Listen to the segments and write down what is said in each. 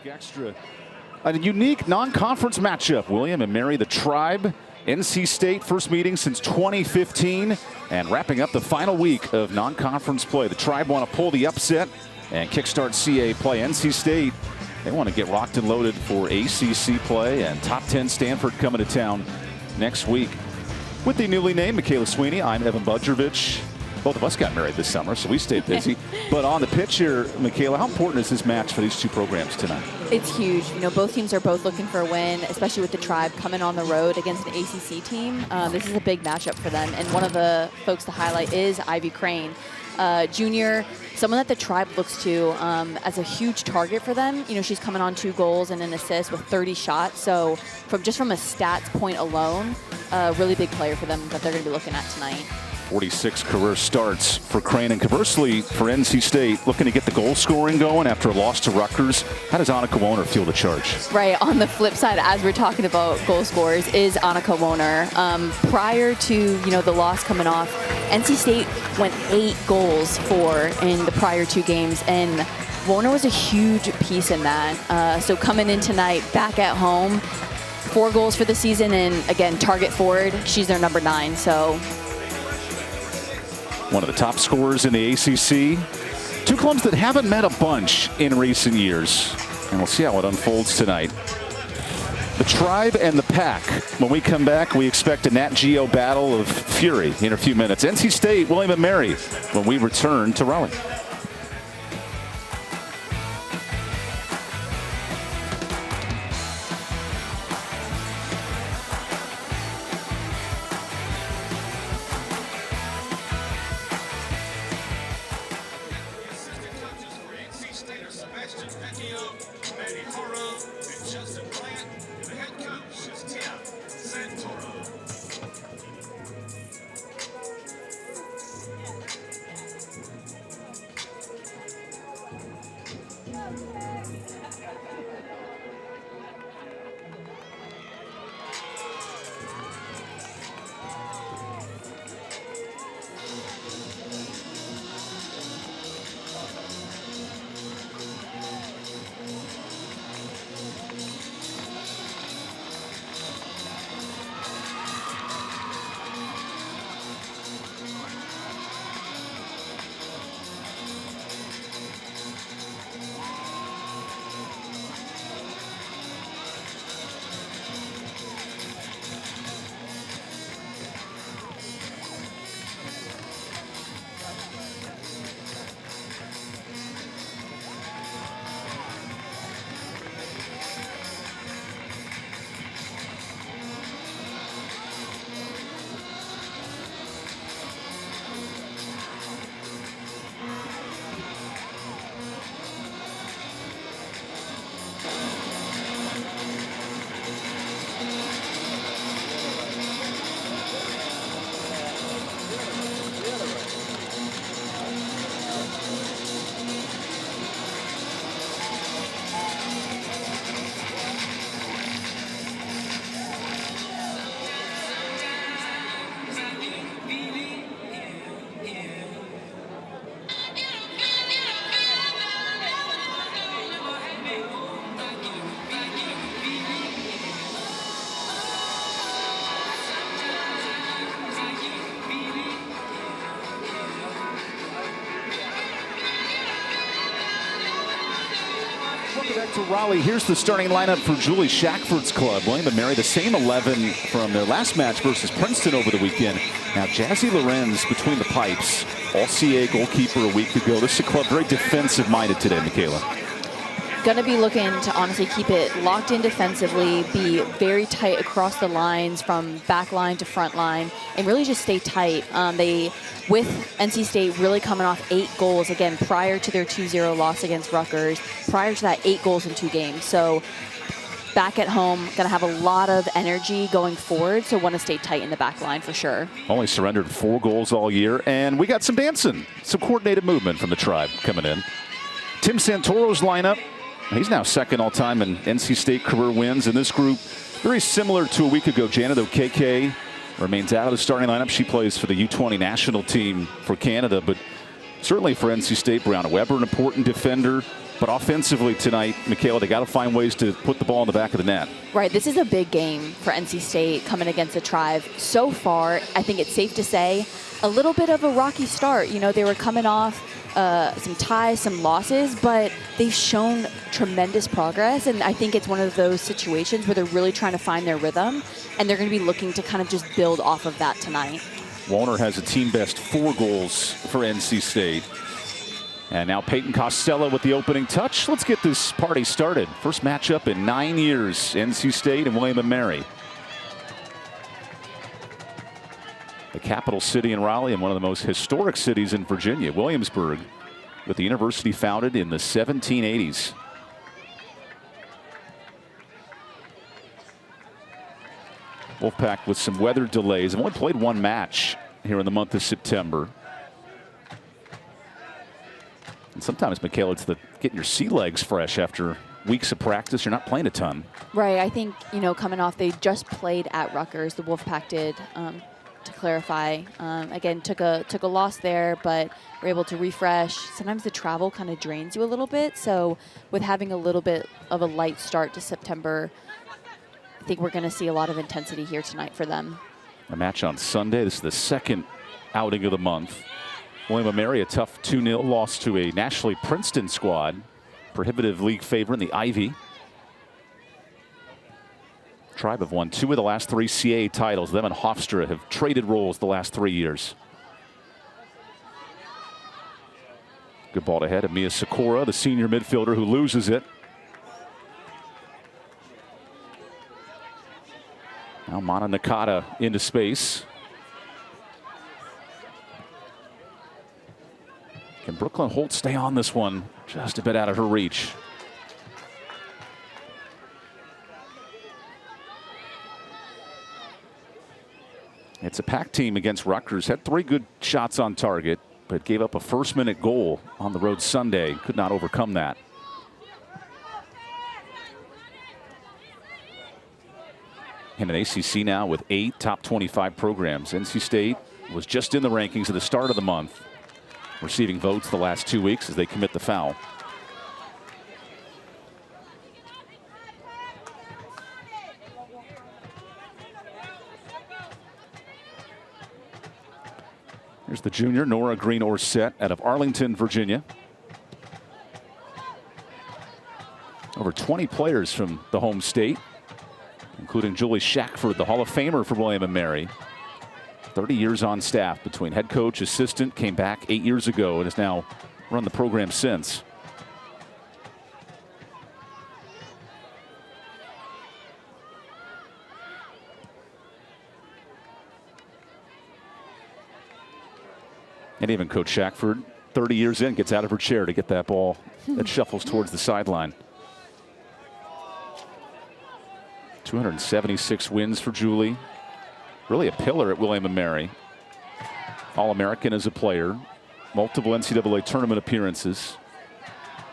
Extra. A unique non-conference matchup. William&Mary, the Tribe, NC State, first meeting since 2015, and wrapping up the final week of non-conference play. The Tribe want to pull the upset and kickstart CA play. NC State, they want to get rocked and loaded for ACC play, and top 10 Stanford coming to town next week. With the newly named Michaela Sweeney, I'm EvanBudrovich. Both of us got married this summer, so we stayed busy. But on the pitch here, Michaela, how important is this match for these two programs tonight? It's huge. You know, both teams are both looking for a win, especially with the Tribe coming on the road against an ACC team. This is a big matchup for them. And one of the folks to highlight is Ivy Crane, junior, someone that the Tribe looks to as a huge target for them. You know, she's coming on 2 goals and an assist with 30 shots. So from a stats point alone, a really big player for them that they're going to be looking at tonight. 46 career starts for Crane, and conversely for NC State, looking to get the goal scoring going after a loss to Rutgers. How does Annika Wohner feel the charge? Right, on the flip side, as we're talking about goal scorers, is Annika Wohner. Prior to the loss coming off, NC State went 8 goals for in the prior 2 games, and Wohner was a huge piece in that. So coming in tonight, back at home, 4 goals for the season, and again, target forward, she's their number 9. So. One of the top scorers in the ACC. 2 clubs that haven't met a bunch in recent years. And we'll see how it unfolds tonight. The Tribe and the Pack. When we come back, we expect a Nat Geo battle of fury in a few minutes. NC State, William&Mary, when we return to Raleigh. Welcome back to Raleigh. Here's the starting lineup for Julie Shackford's club. William&Mary, the same 11 from their last match versus Princeton over the weekend. Now, Jazzy Lorenz between the pipes, all-CA goalkeeper a week ago. This is a club very defensive-minded today, Michaela. Going to be looking to honestly keep it locked in defensively, be very tight across the lines from back line to front line, and really just stay tight. With NC State really coming off 8 goals, again, prior to their 2-0 loss against Rutgers, prior to that 8 goals in 2 games. So back at home, going to have a lot of energy going forward, so want to stay tight in the back line for sure. Only surrendered 4 goals all year, and we got some dancing, some coordinated movement from the Tribe coming in. Tim Santoro's lineup. He's now second all-time in NC State career wins in this group. Very similar to a week ago. Janet O'Keke remains out of the starting lineup. She plays for the U20 national team for Canada, but certainly for NC State, Brianna Weber, an important defender. But offensively tonight, Michaela, they got to find ways to put the ball in the back of the net. Right, this is a big game for NC State coming against the Tribe. So far, I think it's safe to say, a little bit of a rocky start. You know, they were coming off some ties, some losses, but they've shown tremendous progress. And I think it's one of those situations where they're really trying to find their rhythm, and they're going to be looking to kind of just build off of that tonight. Warner has a team best 4 goals for NC State. And now Peyton Costello with the opening touch. Let's get this party started. First matchup in 9 years, NC State and William&Mary. The capital city in Raleigh and one of the most historic cities in Virginia, Williamsburg, with the university founded in the 1780s. Wolfpack with some weather delays. Have only played 1 match here in the month of September. And sometimes, Michaela, it's the getting your sea legs fresh after weeks of practice. You're not playing a ton. Right. I think, you know, coming off, they just played at Rutgers. The Wolfpack did, to clarify. Again, took a loss there, but were able to refresh. Sometimes the travel kind of drains you a little bit. So with having a little bit of a light start to September, I think we're going to see a lot of intensity here tonight for them. A match on Sunday. This is the second outing of the month. William&Mary, a tough 2-0 loss to a nationally Princeton squad. Prohibitive league favorite in the Ivy. Tribe have won 2 of the last 3 CAA titles. Them and Hofstra have traded roles the last 3 years. Good ball ahead of Mia Sikora, the senior midfielder who loses it. Now Mana Nakata into space. Can Brooklyn Holt stay on this one? Just a bit out of her reach. It's a packed team against Rutgers. Had 3 good shots on target, but gave up a first-minute goal on the road Sunday. Could not overcome that. And an ACC now with 8 top 25 programs. NC State was just in the rankings at the start of the month, receiving votes the last 2 weeks as they commit the foul. Here's the junior, Nora Green-Orsett, out of Arlington, Virginia. Over 20 players from the home state, including Julie Shackford, the Hall of Famer for William&Mary. 30 years on staff between head coach, assistant, came back 8 years ago and has now run the program since. And even Coach Shackford, 30 years in, gets out of her chair to get that ball that shuffles towards the sideline. 276 wins for Julie. Really a pillar at William&Mary. All-American as a player. Multiple NCAA tournament appearances.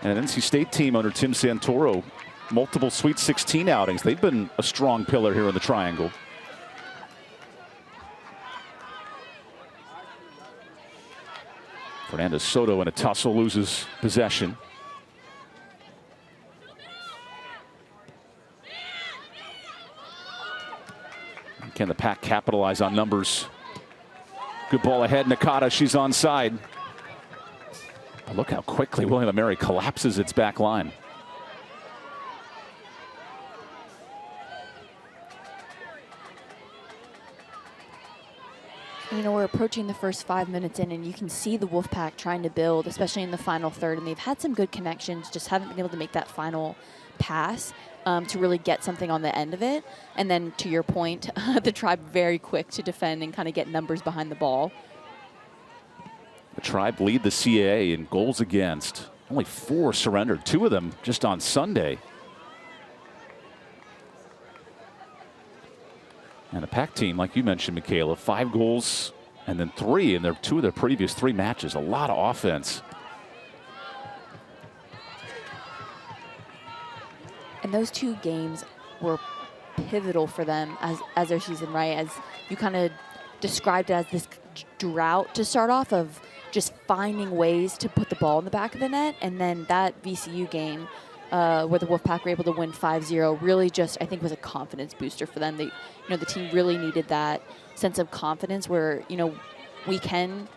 And an NC State team under Tim Santoro. Multiple Sweet 16 outings. They've been a strong pillar here in the Triangle. Fernandez Soto in a tussle loses possession. Can the Pack capitalize on numbers? Good ball ahead, Nakata, she's onside. But look how quickly William&Mary collapses its back line. You know, we're approaching the first 5 minutes in, and you can see the Wolfpack trying to build, especially in the final third. And they've had some good connections, just haven't been able to make that final pass to really get something on the end of it. And then, to your point, the Tribe very quick to defend and kind of get numbers behind the ball. The Tribe lead the CAA in goals against. Only 4 surrendered, 2 of them just on Sunday. And the Pack team, like you mentioned, Michaela, 5 goals and then 3 in their 2 of their previous 3 matches. A lot of offense. And those 2 games were pivotal for them as their season, right? As you kind of described it as this drought to start off of just finding ways to put the ball in the back of the net. And then that VCU game where the Wolfpack were able to win 5-0 really just, I think, was a confidence booster for them. They, the team really needed that sense of confidence where, we can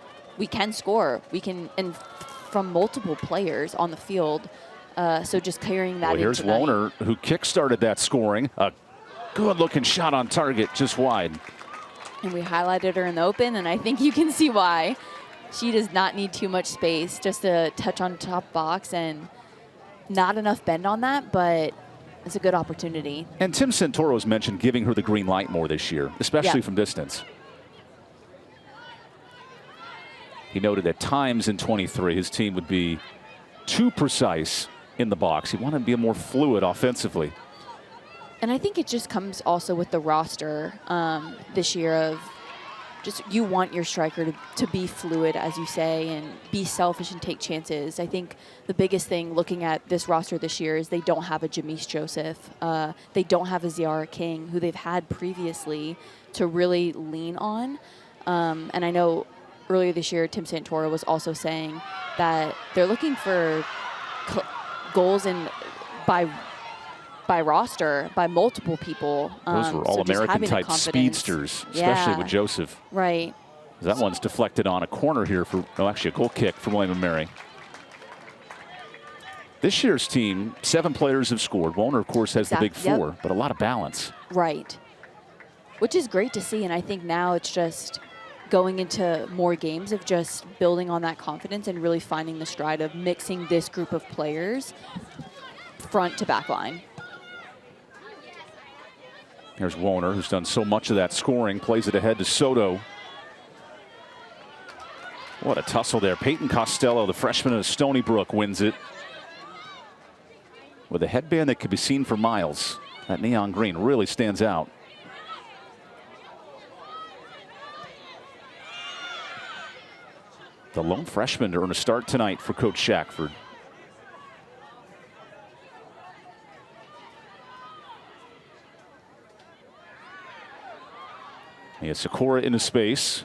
score. We can, and from multiple players on the field. So just carrying that. Here's Woner, who kick-started that scoring. A good-looking shot on target, just wide. And we highlighted her in the open, and I think you can see why. She does not need too much space, just a touch on top box, and not enough bend on that, but it's a good opportunity. And Tim Santoro's mentioned giving her the green light more this year, especially from distance. He noted at times in 23 his team would be too precise in the box. He wanted to be more fluid offensively. And I think it just comes also with the roster this year of just you want your striker to be fluid, as you say, and be selfish and take chances. I think the biggest thing looking at this roster this year is they don't have a Jamise Joseph. They don't have a Ziara King, who they've had previously to really lean on. And I know earlier this year, Tim Santoro was also saying that they're looking for goals by roster, by multiple people. Those were all-American type speedsters, especially with Joseph. Right. That one's deflected on a corner here for, actually a goal kick for William&Mary. This year's team, 7 players have scored. Woner, of course, has the big 4, but a lot of balance. Right. Which is great to see, and I think now it's just going into more games of just building on that confidence and really finding the stride of mixing this group of players front to back line. Here's Woner, who's done so much of that scoring, plays it ahead to Soto. What a tussle there. Peyton Costello, the freshman of Stony Brook, wins it with a headband that could be seen for miles. That neon green really stands out. The lone freshman to earn a start tonight for Coach Shackford. He has Sikora into space.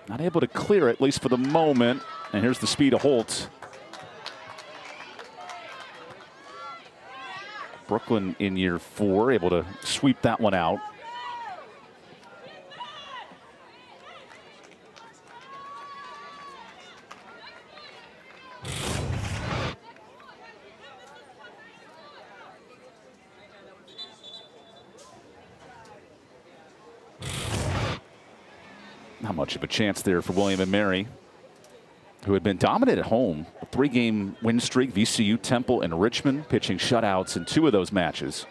Not able to clear it, at least for the moment. And here's the speed of Holt. Brooklyn in year 4, able to sweep that one out. Not much of a chance there for William&Mary, who had been dominant at home. A 3-game win streak, VCU, Temple, and Richmond, pitching shutouts in 2 of those matches.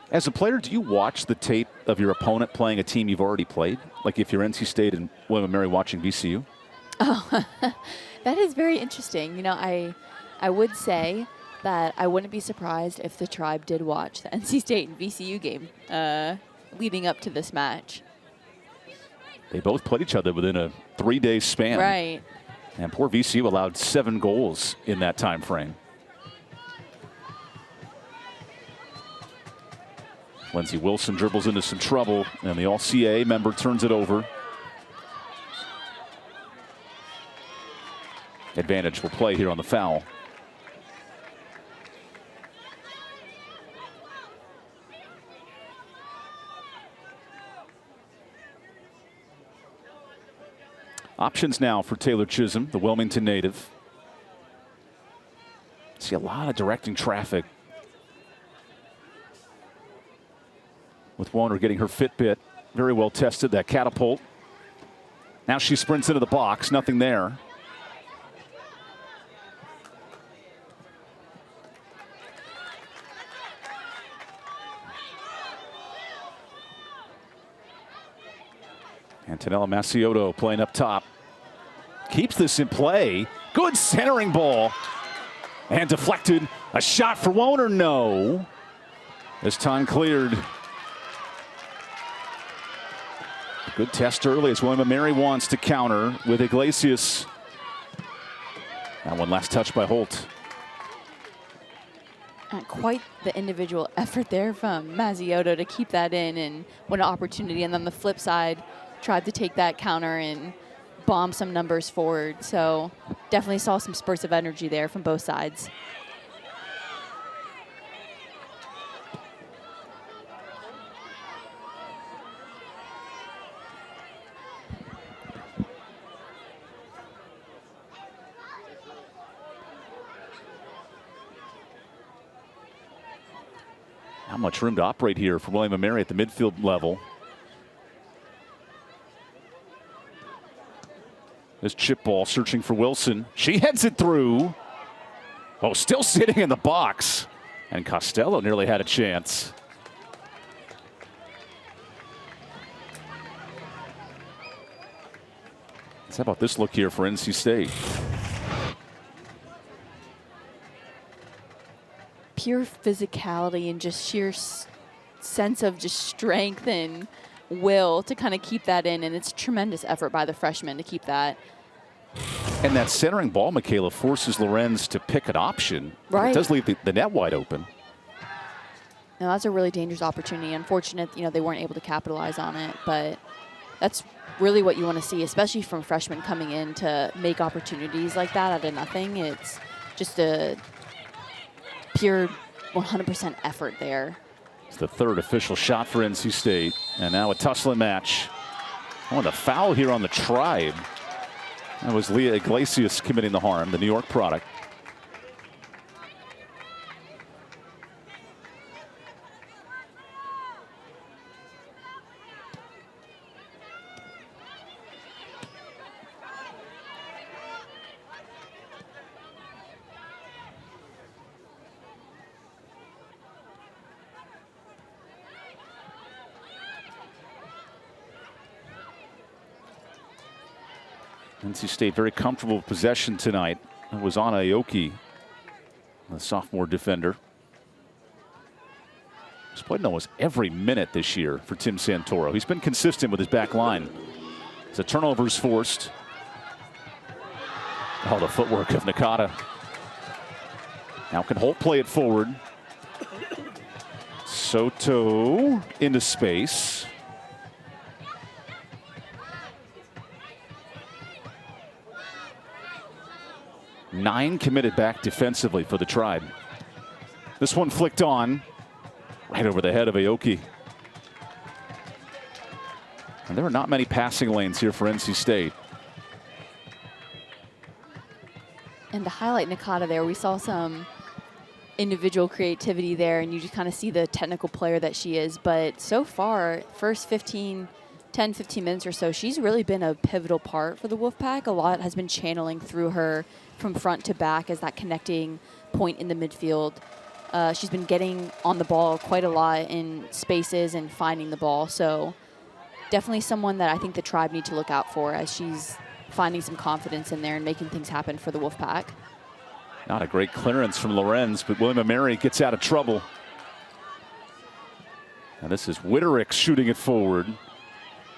As a player, do you watch the tape of your opponent playing a team you've already played? Like if you're NC State and William&Mary watching VCU? Oh, that is very interesting. I would say that I wouldn't be surprised if the Tribe did watch the NC State and VCU game leading up to this match. They both played each other within a 3-day span. Right. And poor VCU allowed 7 goals in that time frame. Lindsey Wilson dribbles into some trouble, and the All-CA member turns it over. Advantage will play here on the foul. Options now for Taylor Chisholm, the Wilmington native. See a lot of directing traffic. With Woner getting her Fitbit very well tested, that catapult. Now she sprints into the box, nothing there. Antonella Maciotto playing up top. Keeps this in play. Good centering ball. And deflected. A shot for Woner, no. This time cleared. Good test early as William&Mary wants to counter with Iglesias. That one last touch by Holt. Quite the individual effort there from Mazziotto to keep that in, and what an opportunity. And then the flip side, tried to take that counter and bomb some numbers forward. So definitely saw some spurts of energy there from both sides. Not much room to operate here for William&Mary at the midfield level. This chip ball searching for Wilson. She heads it through. Oh, still sitting in the box. And Costello nearly had a chance. How about this look here for NC State? Pure physicality and just sheer sense of just strength and will to kind of keep that in, and it's tremendous effort by the freshman to keep that. And that centering ball, Michaela, forces Lorenz to pick an option. Right. It does leave the net wide open. Now that's a really dangerous opportunity. Unfortunate, they weren't able to capitalize on it, but that's really what you want to see, especially from freshmen coming in to make opportunities like that out of nothing. It's just a pure 100% effort there. It's the third official shot for NC State. And now a tussling match. Oh, and a foul here on the Tribe. That was Leah Iglesias committing the harm, the New York product. NC State very comfortable possession tonight. It was on Aoki, the sophomore defender. He's played almost every minute this year for Tim Santoro. He's been consistent with his back line. As a turnover is forced. Oh, the footwork of Nakata. Now can Holt play it forward. Soto into space. Nine committed back defensively for the Tribe. This one flicked on right over the head of Aoki. And there are not many passing lanes here for NC State. And to highlight Nakata there, we saw some individual creativity there, and you just kind of see the technical player that she is. But so far, first 10, 15 minutes or so, she's really been a pivotal part for the Wolfpack. A lot has been channeling through her from front to back as that connecting point in the midfield. She's been getting on the ball quite a lot in spaces and finding the ball. So definitely someone that I think the Tribe need to look out for as she's finding some confidence in there and making things happen for the Wolfpack. Not a great clearance from Lorenz, but William&Mary gets out of trouble. And this is Witterick shooting it forward.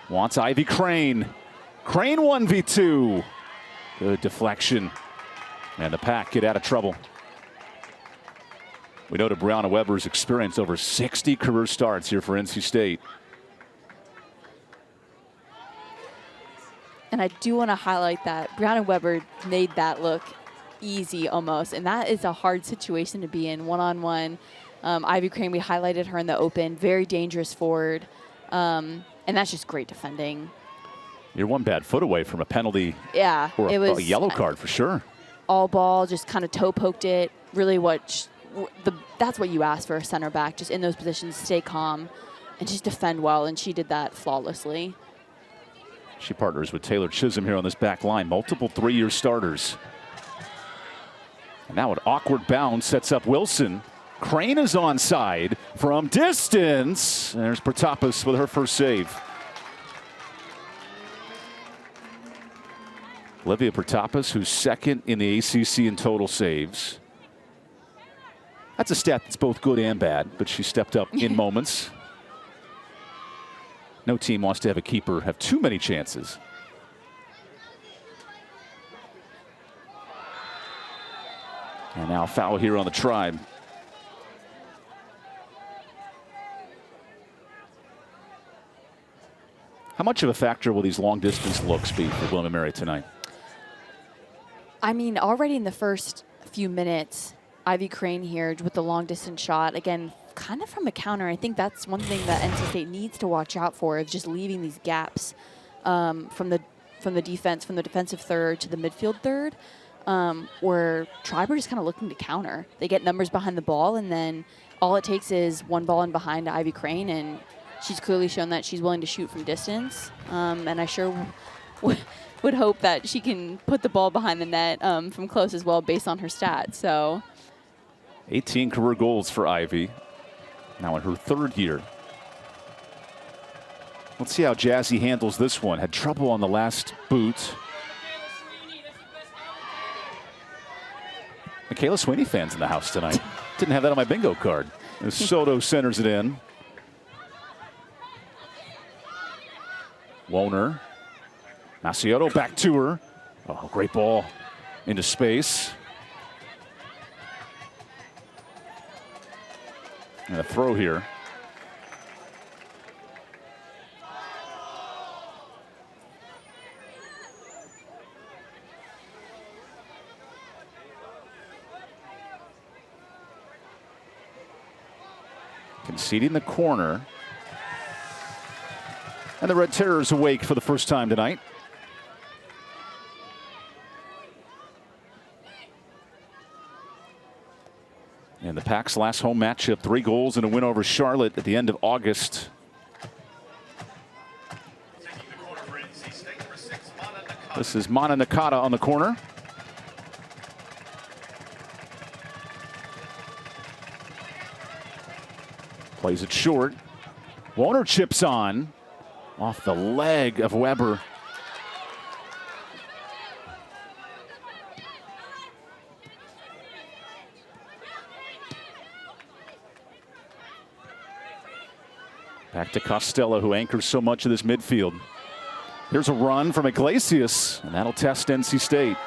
Wants Ivy Crane. Crane 1v2. Good deflection. And the Pack get out of trouble. We know that Brianna Weber's experienced over 60 career starts here for NC State. And I do want to highlight that Brianna Weber made that look easy almost, and that is a hard situation to be in, one-on-one. Ivy Crane, we highlighted her in the open, very dangerous forward, and that's just great defending. You're one bad foot away from a penalty. Yeah, or it was a yellow card for sure. All ball, just kind of toe poked it. Really, that's what you ask for a center back, just in those positions, stay calm and just defend well, and she did that flawlessly. She partners with Taylor Chisholm here on this back line, multiple three-year starters. And now an awkward bounce sets up Wilson. Crane is onside from distance. There's Protapas with her first save. Olivia Protapas, who's second in the ACC in total saves. That's a stat that's both good and bad, but she stepped up in moments. No team wants to have a keeper have too many chances. And now foul here on the Tribe. How much of a factor will these long distance looks be for William&Mary tonight? I mean, already in the first few minutes, Ivy Crane here with the long distance shot. Again, kind of from a counter. I think that's one thing that NC State needs to watch out for, is just leaving these gaps from the defense, from the defensive third to the midfield third, where Tribe are just kind of looking to counter. They get numbers behind the ball, and then all it takes is one ball in behind to Ivy Crane, and she's clearly shown that she's willing to shoot from distance. And I sure would hope that she can put the ball behind the net from close as well, based on her stats. So 18 career goals for Ivy, now in her third year. Let's see how Jazzy handles this one. Had trouble on the last boot. Michaela Sweeney fans in the house tonight. Didn't have that on my bingo card. As Soto centers it in. Woner. Maciotto back to her. Oh, great ball into space. And a throw here. Conceding the corner. And the Red Terrors awake for the first time tonight. And the Pack's last home matchup, 3 goals and a win over Charlotte at the end of August. This is Mana Nakata on the corner. Plays it short. Woner chips on. Off the leg of Weber. Back to Costello, who anchors so much of this midfield. Here's a run from Iglesias, and that'll test NC State.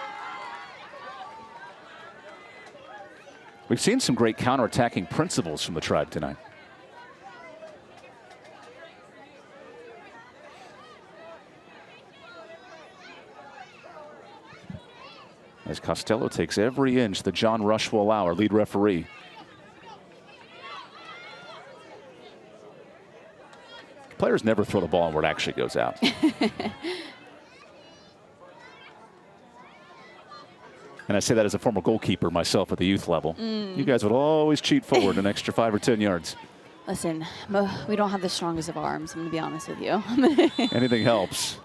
We've seen some great counterattacking principles from the Tribe tonight. As Costello takes every inch that John Rush will allow, our lead referee. Players never throw the ball where it actually goes out. And I say that as a former goalkeeper myself at the youth level. You guys would always cheat forward an extra 5 or 10 yards. Listen, we don't have the strongest of arms, I'm going to be honest with you. Anything helps.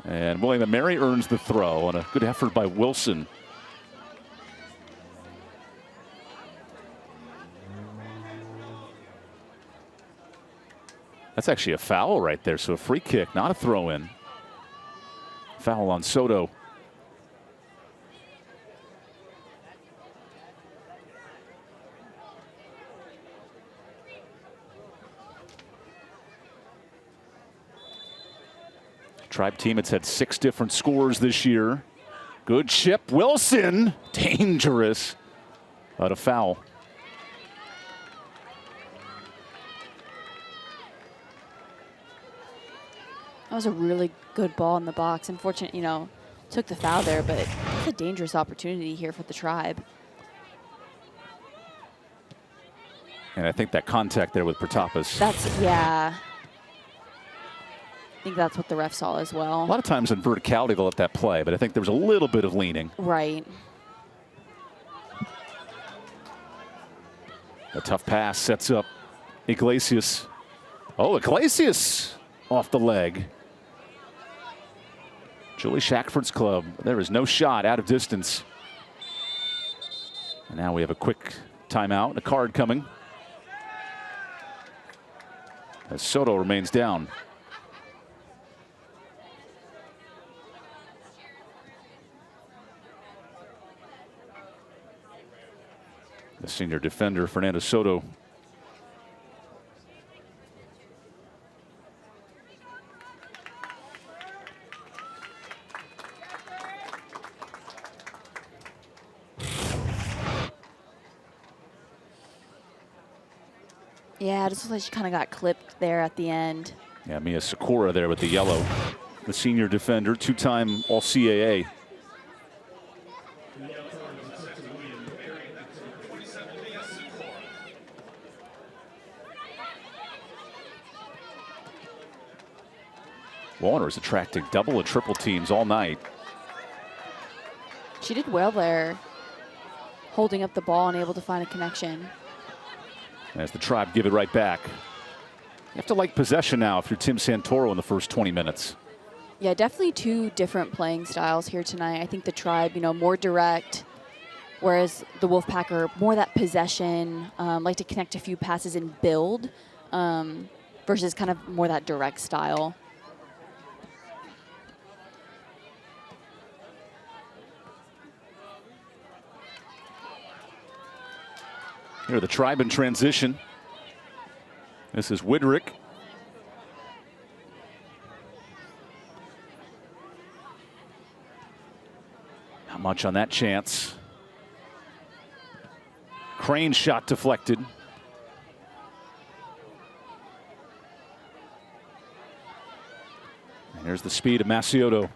And William&Mary earns the throw on a good effort by Wilson. That's actually a foul right there, so a free kick, not a throw-in. Foul on Soto. Tribe team, it's had 6 different scores this year. Good chip, Wilson, dangerous, but a foul. That was a really good ball in the box. Unfortunate, took the foul there, but it's a dangerous opportunity here for the Tribe. And I think that contact there with Protapas. Yeah. I think that's what the ref saw as well. A lot of times in verticality they'll let that play, but I think there was a little bit of leaning. Right. A tough pass sets up Iglesias. Oh, Iglesias off the leg. Julie Shackford's club. There is no shot out of distance. And now we have a quick timeout, a card coming. As Soto remains down. The senior defender, Fernando Soto. Yeah, just like she kind of got clipped there at the end. Yeah, Mia Sakura there with the yellow. The senior defender, two-time All-CAA. Warner is attracting double and triple teams all night. She did well there, holding up the ball and able to find a connection. As the Tribe give it right back. You have to like possession now if you're Tim Santoro in the first 20 minutes. Yeah, definitely two different playing styles here tonight. I think the Tribe, more direct, whereas the Wolfpack are more that possession, like to connect a few passes and build, versus kind of more that direct style. Here, the Tribe in transition. This is Widrick. Not much on that chance. Crane shot deflected. And here's the speed of Maciotto.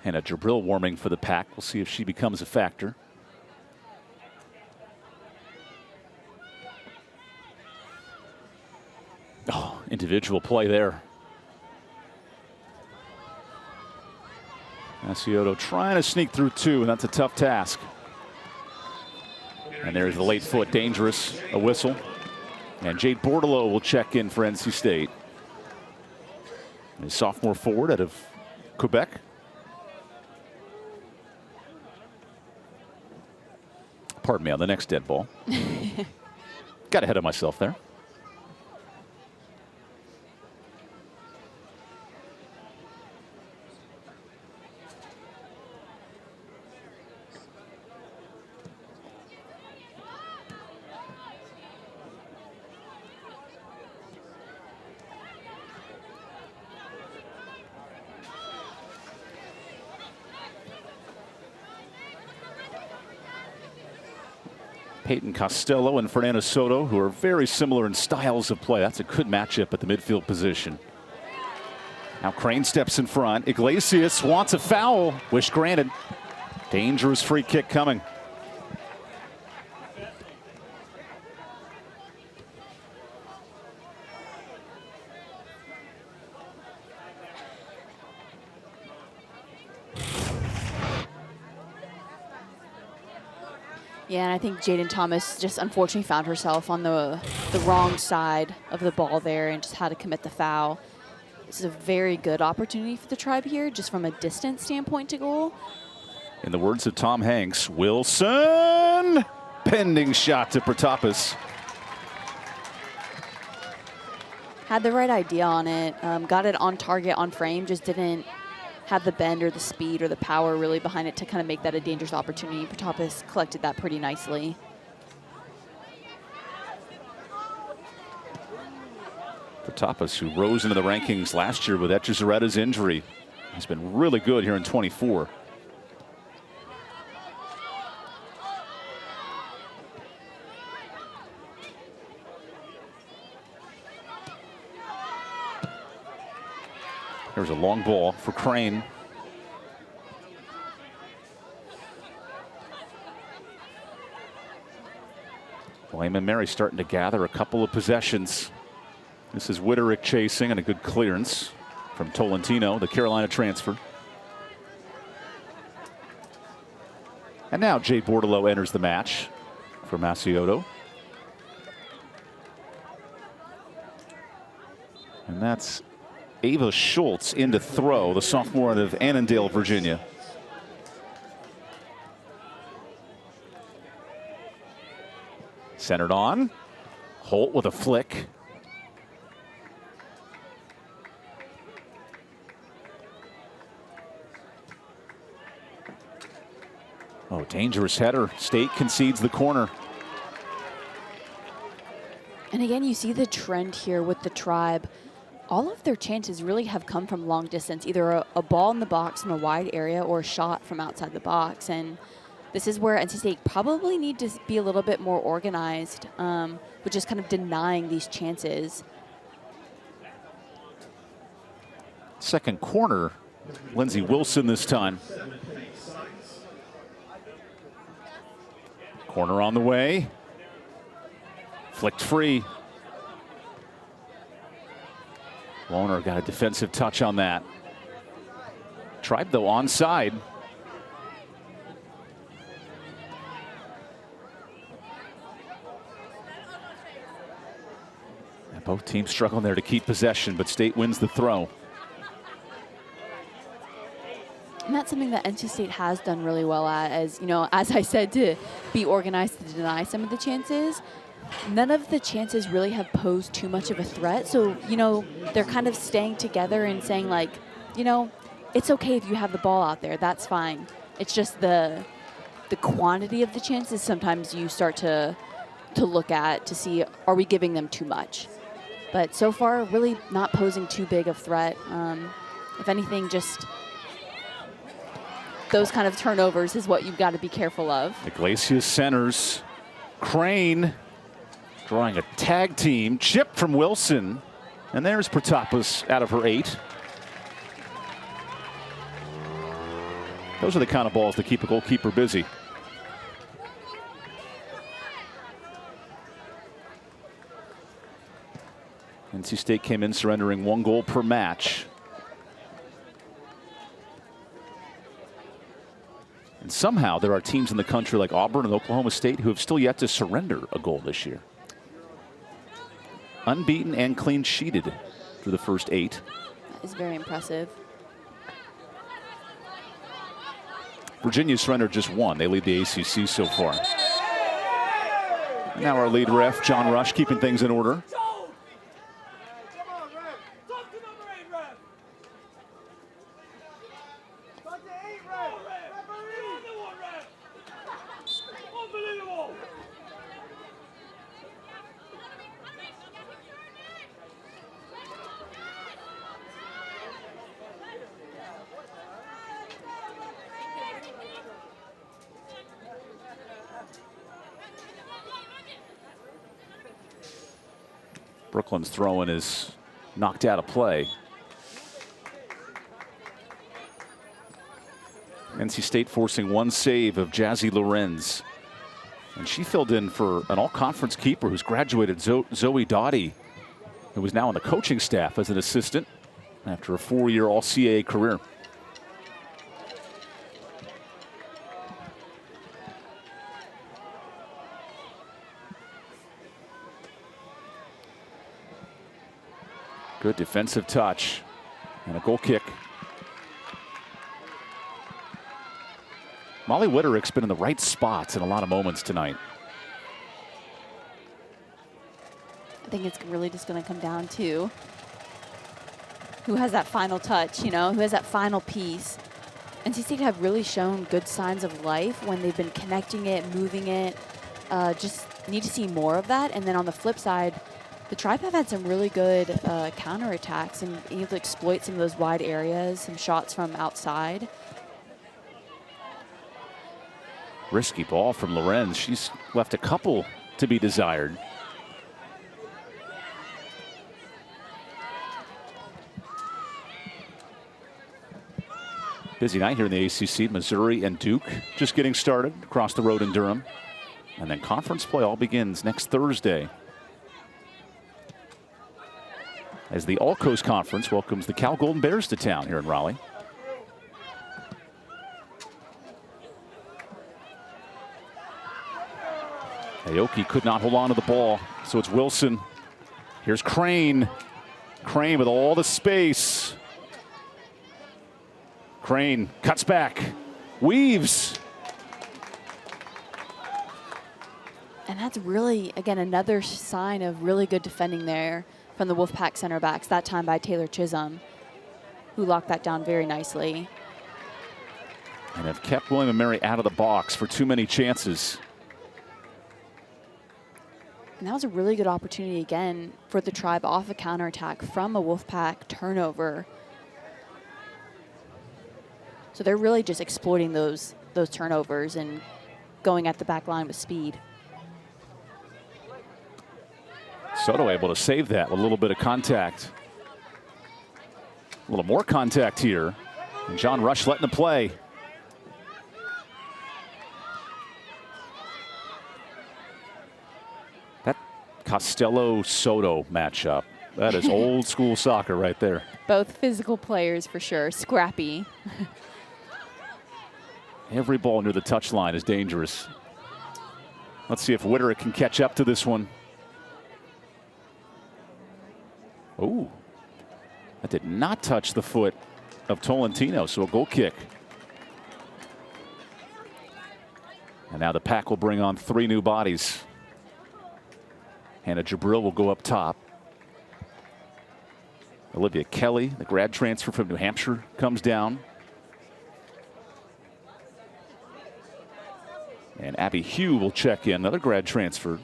And a Jabril warming for the pack. We'll see if she becomes a factor. Oh, individual play there. Maciotto trying to sneak through two, and that's a tough task. And there's the late foot, dangerous, a whistle. And Jade Bordelot will check in for NC State. A sophomore forward out of Quebec. Pardon me, on the next dead ball. Got ahead of myself there. Peyton Costello and Fernando Soto, who are very similar in styles of play. That's a good matchup at the midfield position. Now Crane steps in front. Iglesias wants a foul. Wish granted. Dangerous free kick coming. Yeah, and I think Jaden Thomas just unfortunately found herself on the wrong side of the ball there and just had to commit the foul. This is a very good opportunity for the Tribe here, just from a distance standpoint to goal. In the words of Tom Hanks, Wilson, pending shot to Protopis. Had the right idea on it, got it on target, on frame, just didn't have the bend or the speed or the power really behind it to kind of make that a dangerous opportunity. Protopis collected that pretty nicely. Protopis, who rose into the rankings last year with Echezaretta's injury, has been really good here in 24. There's a long ball for Crane. William&Mary starting to gather a couple of possessions. This is Widrick chasing, and a good clearance from Tolentino, the Carolina transfer. And now Jade Bordelot enters the match for Maciotto. And that's Ava Schultz in to throw, the sophomore out of Annandale, Virginia. Centered on. Holt with a flick. Oh, dangerous header. State concedes the corner. And again, you see the trend here with the Tribe. All of their chances really have come from long distance, either a ball in the box from a wide area or a shot from outside the box. And this is where NC State probably need to be a little bit more organized, with just kind of denying these chances. Second corner, Lindsey Wilson this time. Corner on the way. Flicked free. Lohner got a defensive touch on that. Tribe, though, onside. And both teams struggling there to keep possession, but State wins the throw. And that's something that NC State has done really well at, as you know, as I said, to be organized to deny some of the chances. None of the chances really have posed too much of a threat. So, you know, they're kind of staying together and saying, like, you know, it's okay if you have the ball out there. That's fine. It's just the quantity of the chances sometimes you start to look at to see, are we giving them too much? But so far, really not posing too big of threat. If anything, just those kind of turnovers is what you've got to be careful of. Iglesias centers. Crane drawing a tag team. Chip from Wilson. And there's Protapas out of her 8. Those are the kind of balls that keep a goalkeeper busy. NC State came in surrendering 1 goal per match. And somehow there are teams in the country like Auburn and Oklahoma State who have still yet to surrender a goal this year. Unbeaten and clean sheeted through the first 8. That is very impressive. Virginia surrendered just 1. They lead the ACC so far. Now our lead ref, John Rush, keeping things in order. Brooklyn's throw-in is knocked out of play. NC State forcing 1 save of Jazzy Lorenz. And she filled in for an all-conference keeper who's graduated, Zoe Doughty, who was now on the coaching staff as an assistant after a 4-year all-CAA career. Good defensive touch and a goal kick. Molly Witterick's been in the right spots in a lot of moments tonight. I think it's really just going to come down to who has that final touch, you know, who has that final piece. NC State have really shown good signs of life when they've been connecting it, moving it. Just need to see more of that. And then on the flip side, the Tribe have had some really good counterattacks and able to exploit some of those wide areas, some shots from outside. Risky ball from Lorenz. She's left a couple to be desired. Busy night here in the ACC. Missouri and Duke just getting started across the road in Durham. And then conference play all begins next Thursday, as the All Coast Conference welcomes the Cal Golden Bears to town here in Raleigh. Aoki could not hold on to the ball, so it's Wilson. Here's Crane. Crane with all the space. Crane cuts back, weaves. And that's really, again, another sign of really good defending there from the Wolfpack center backs, that time by Taylor Chisholm, who locked that down very nicely. and have kept William&Mary out of the box for too many chances. And that was a really good opportunity again for the Tribe off a counterattack from a Wolfpack turnover. So they're really just exploiting those turnovers and going at the back line with speed. Soto able to save that with a little bit of contact. A little more contact here. And John Rush letting the play. That Costello-Soto matchup, that is old school soccer right there. Both physical players for sure, scrappy. Every ball near the touchline is dangerous. Let's see if Witterick can catch up to this one. Oh, that did not touch the foot of Tolentino, so a goal kick. And now the Pack will bring on 3 new bodies. Hannah Jabril will go up top. Olivia Kelly, the grad transfer from New Hampshire, comes down. And Abby Hugh will check in, another grad transfer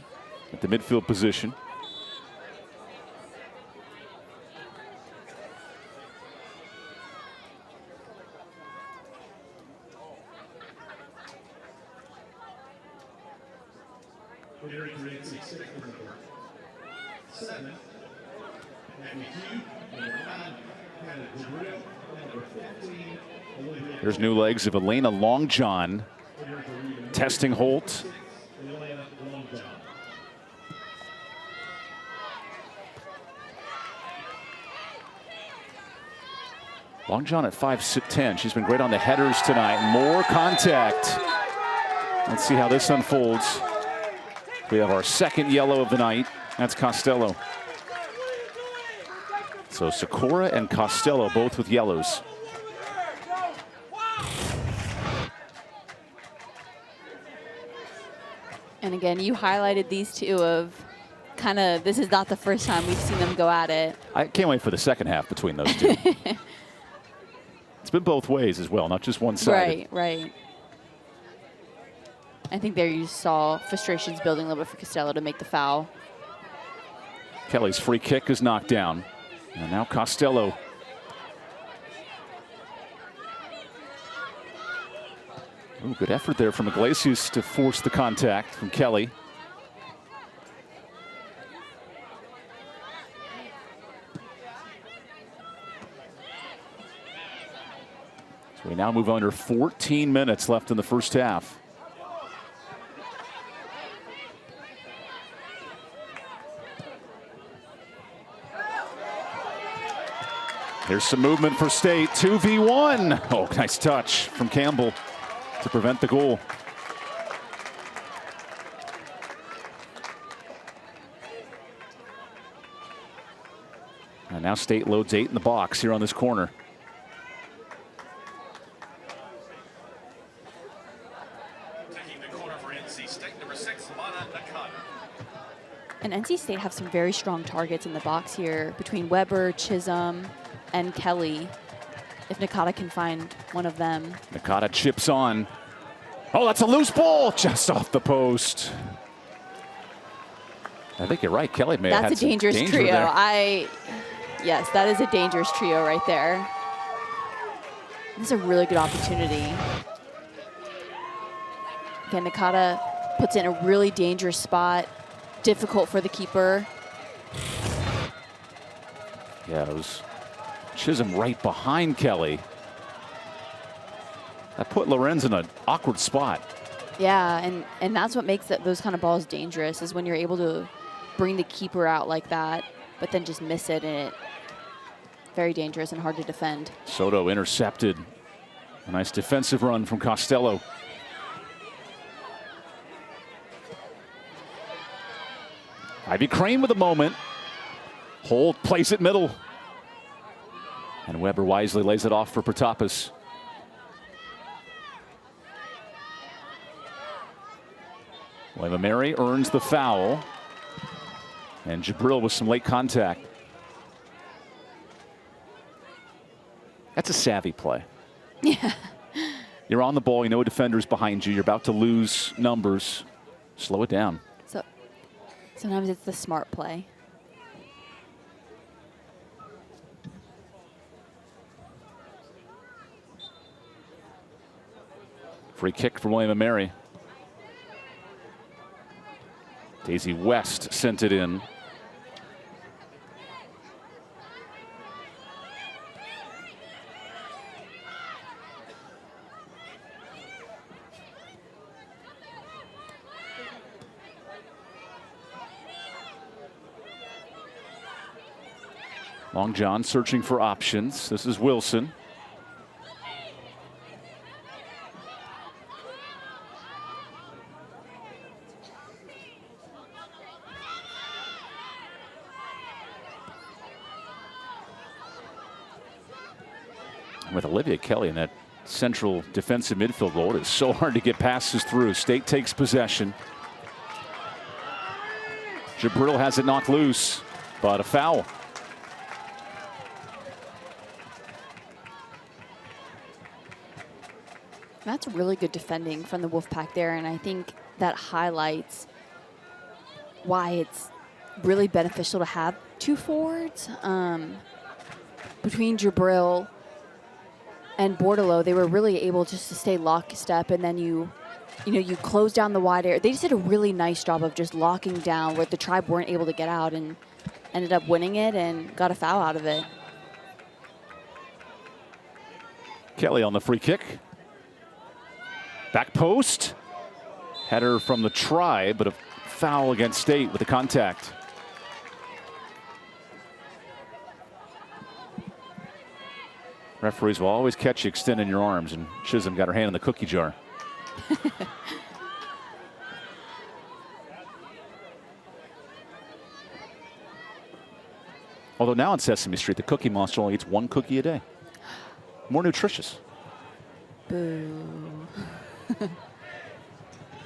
at the midfield position. There's new legs of Elena Longjohn testing Holt. Longjohn at 5'10". She's been great on the headers tonight. More contact. Let's see how this unfolds. We have our second yellow of the night. That's Costello. So Sikora and Costello both with yellows. And again, you highlighted these two of kind of, this is not the first time we've seen them go at it. I can't wait for the second half between those two. It's been both ways as well, not just one side. Right, right. I think there you saw frustrations building a little bit for Costello to make the foul. Kelly's free kick is knocked down. And now Costello. Ooh, good effort there from Iglesias to force the contact from Kelly. So we now move under 14 minutes left in the first half. Here's some movement for State. 2v1. Oh, nice touch from Campbell to prevent the goal. And now State loads 8 in the box here on this corner. Taking the corner for NC State, number 6, Mana Nakata. And NC State have some very strong targets in the box here between Weber, Chisholm, and Kelly. If Nakata can find one of them. Nakata chips on. Oh, that's a loose ball just off the post. I think you're right. Kelly may have had That's a dangerous danger trio. there. Yes, that is a dangerous trio right there. This is a really good opportunity. Again, Nakata puts in a really dangerous spot. Difficult for the keeper. Yeah, it was Chisholm right behind Kelly. That put Lorenz in an awkward spot. Yeah, and that's what makes those kind of balls dangerous, is when you're able to bring the keeper out like that, but then just miss it, and it very dangerous and hard to defend. Soto intercepted. A nice defensive run from Costello. Ivy Crane with a moment. Holt plays it middle. And Weber wisely lays it off for Protapas. William&Mary earns the foul. And Jabril with some late contact. That's a savvy play. Yeah. You're on the ball. You know a defender's behind you. You're about to lose numbers. Slow it down. So sometimes it's the smart play. Free kick for William&Mary. Daisy West sent it in. Long John searching for options. This is Wilson. With Olivia Kelly in that central defensive midfield role, it is so hard to get passes through. State takes possession. Jabril has it knocked loose, but a foul. That's really good defending from the Wolfpack there, and I think that highlights why it's really beneficial to have two forwards. Between Jabril and Bordelot, they were really able just to stay lockstep, and then you close down the wide area. They just did a really nice job of just locking down where the Tribe weren't able to get out, and ended up winning it and got a foul out of it. Kelly on the free kick. Back post. Header from the Tribe, but a foul against State with the contact. Referees will always catch you extending your arms, and Chisholm got her hand in the cookie jar. Although now on Sesame Street, the Cookie Monster only eats one cookie a day. More nutritious. Boo.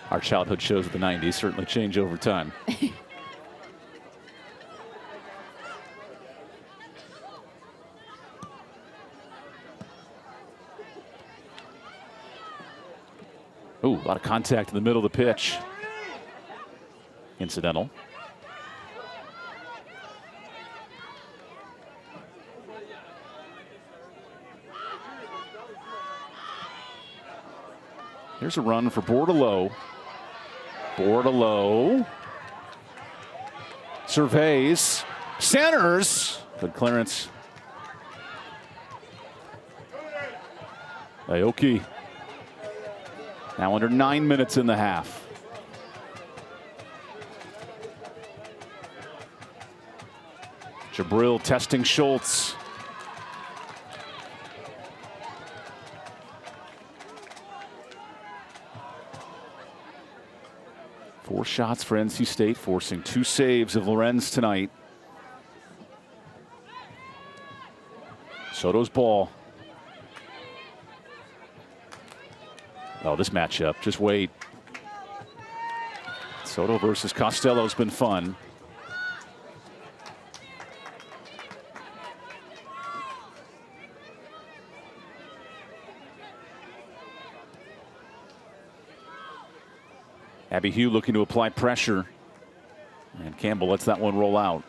Our childhood shows of the 90s certainly change over time. Ooh, a lot of contact in the middle of the pitch. Incidental. Here's a run for Bordelot. Bordelot surveys, centers. Good clearance. Aoki. Now under 9 minutes in the half. Jabril testing Schultz. Four shots for NC State, forcing two saves of Lorenz tonight. Soto's ball. Oh, this matchup, just wait. Soto versus Costello's been fun. Abby Hugh looking to apply pressure. And Campbell lets that one roll out.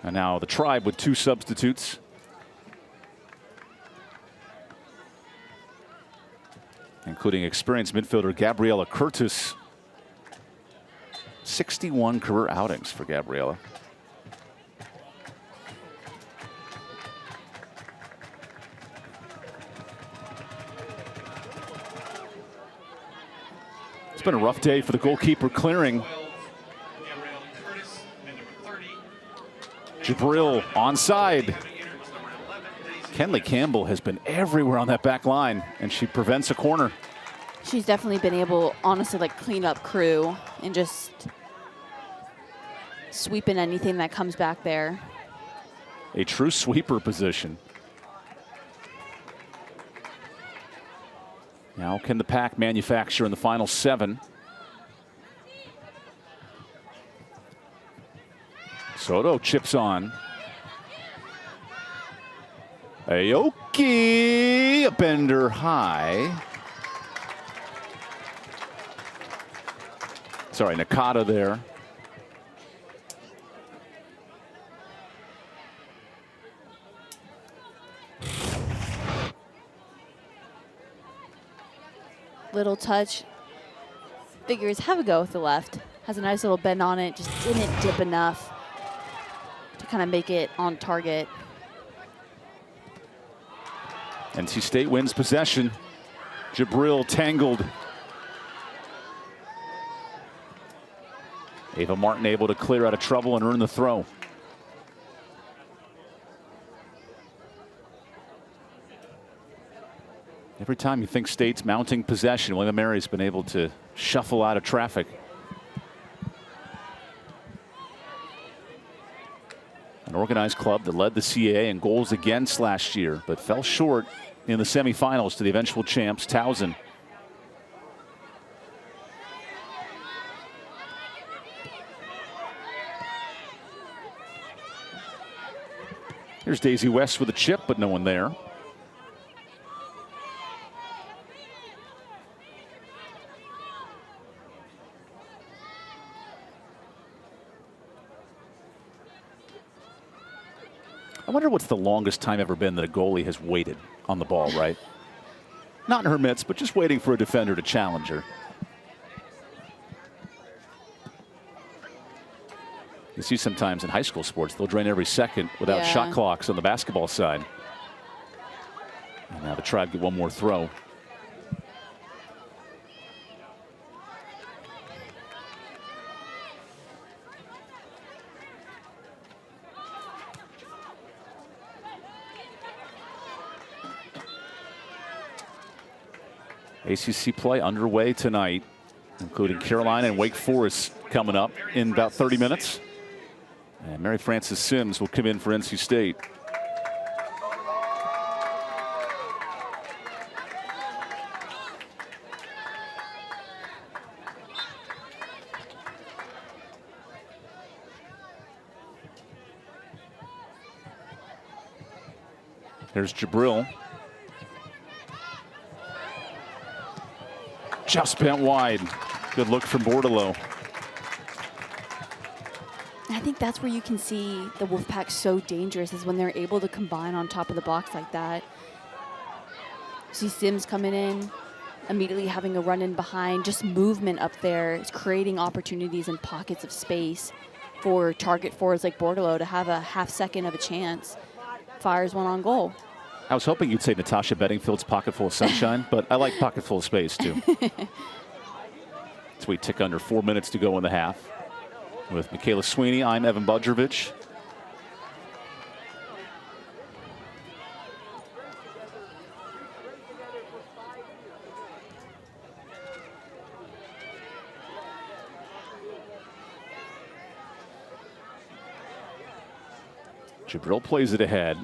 And now the Tribe with two substitutes. Including experienced midfielder Gabriela Curtis. 61 career outings for Gabriela. It's been a rough day for the goalkeeper clearing. Jabril onside. Kenley Campbell has been everywhere on that back line, and she prevents a corner. She's definitely been able, honestly, like clean up crew and just sweeping anything that comes back there. A true sweeper position. Now can the Pack manufacture in the final 7? Soto chips on. Aoki, a bender high. Sorry, Nakata there. Little touch. Figures have a go with the left. Has a nice little bend on it. Just didn't dip enough to kind of make it on target. NC State wins possession. Jabril tangled. Ava Martin able to clear out of trouble and earn the throw. Every time you think State's mounting possession, William&Mary's been able to shuffle out of traffic. An organized club that led the CAA in goals against last year, but fell short in the semifinals to the eventual champs, Towson. Here's Daisy West with a chip, but no one there. I wonder what's the longest time ever been that a goalie has waited on the ball, right? Not in her midst, but just waiting for a defender to challenge her. You see sometimes in high school sports, they'll drain every second without shot clocks on the basketball side. And now the Tribe get one more throw. ACC play underway tonight, including Carolina and Wake Forest coming up in about 30 minutes. And Mary Frances Sims will come in for NC State. There's Jabril. Just bent wide. Good look from Bordelot. I think that's where you can see the Wolfpack so dangerous, is when they're able to combine on top of the box like that. See Sims coming in, immediately having a run in behind, just movement up there is creating opportunities and pockets of space for target forwards like Bordelot to have a half second of a chance. Fires one on goal. I was hoping you'd say Natasha Bedingfield's pocket full of sunshine, but I like pocket full of space too. So we tick under 4 minutes to go in the half. With Michaela Sweeney, I'm EvanBudrovich. Jabril plays it ahead.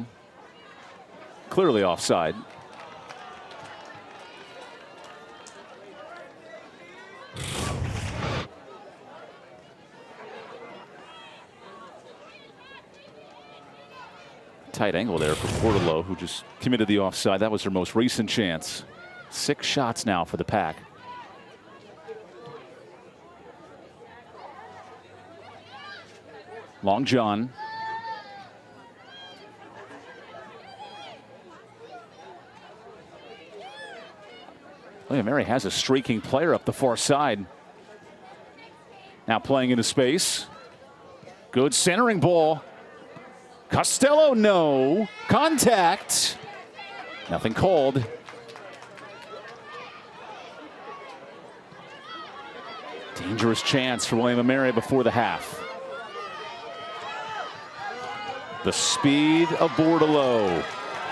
Clearly offside. Tight angle there for Bordelot, who just committed the offside. That was her most recent chance. 6 shots now for the Pack. Long John. William&Mary has a streaking player up the far side. Now playing into space. Good centering ball. Costello, no. Contact. Nothing called. Dangerous chance for William&Mary before the half. The speed of Bordelot.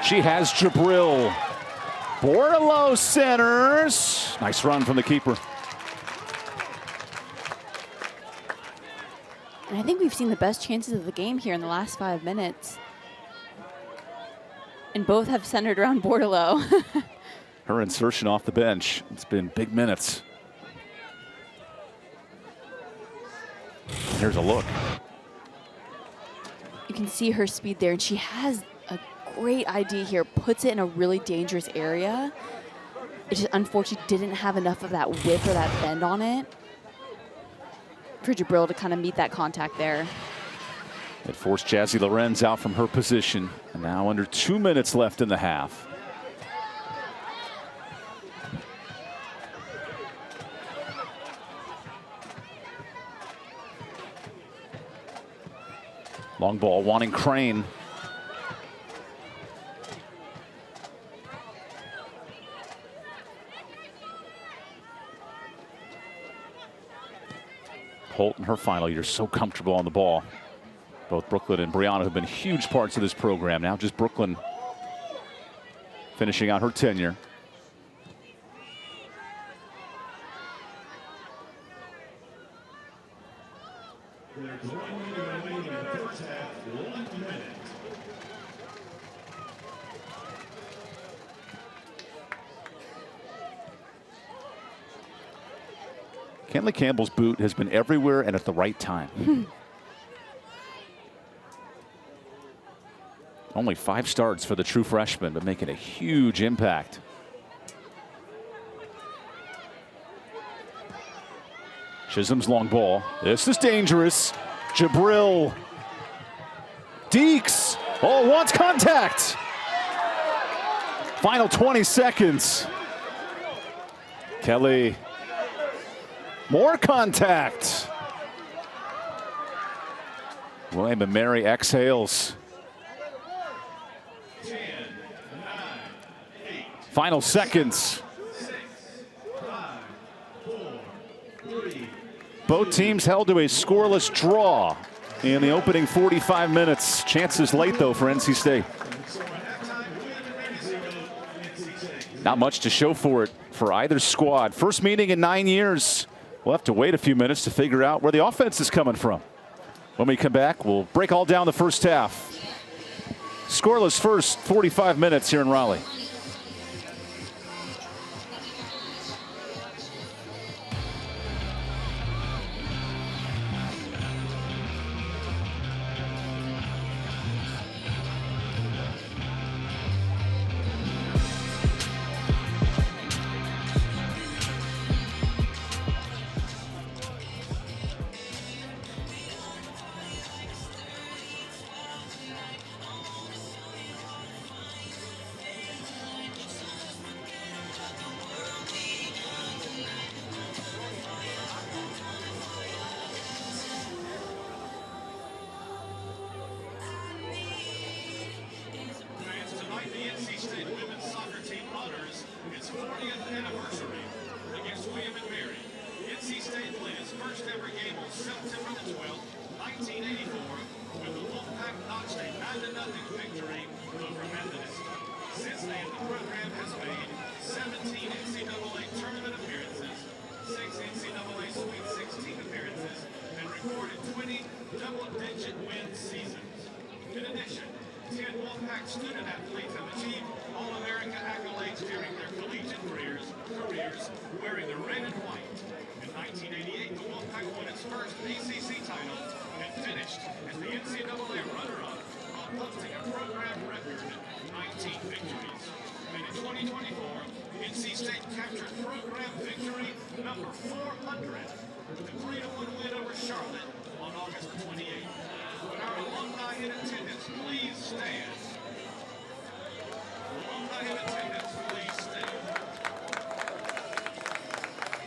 She has Jabril. Bordelot centers. Nice run from the keeper. And I think we've seen the best chances of the game here in the last 5 minutes. And both have centered around Bordelot. Her insertion off the bench. It's been big minutes. Here's a look. You can see her speed there, and she has a great ID here, puts it in a really dangerous area. It just unfortunately didn't have enough of that whip or that bend on it for Jabril to kind of meet that contact there. It forced Jazzy Lorenz out from her position. And now under 2 minutes left in the half. Long ball wanting Crane. Holt in her final year, so comfortable on the ball. Both Brooklyn and Brianna have been huge parts of this program. Now just Brooklyn finishing out her tenure. Kenley Campbell's boot has been everywhere and at the right time. Only 5 starts for the true freshman, but making a huge impact. Chisholm's long ball. This is dangerous. Jabril. Deeks. Oh, wants contact. Final 20 seconds. Kelly. More contact. William&Mary exhales. 10, 9, 8, Final seconds. 6, 5, 4, 3. Both teams held to a scoreless draw in the opening 45 minutes. Chances late, though, for NC State. Not much to show for it for either squad. First meeting in 9 years. We'll have to wait a few minutes to figure out where the offense is coming from. When we come back, we'll break all down the first half. Scoreless first 45 minutes here in Raleigh. Fans, tonight the NC State women's soccer team honors its 40th anniversary against William&Mary. NC State played its first ever game on September the 12th, 1984, when the Wolfpack notched a 9-0 victory over Methodist. Since then, the program has made 17 NCAA tournament appearances, 6 NCAA Sweet 16 appearances, and recorded 20 double-digit win seasons. In addition, 10 Wolfpack student athletes have achieved All-America accolades during their collegiate careers wearing the red and white. In 1988, the Wolfpack won its first ACC title and finished as the NCAA runner-up while posting a program record 19 victories. And in 2024, NC State captured program victory number 400, the 3-1 win over Charlotte on August 28th. Would our alumni in attendance please stand? Alumni in attendance, please stand.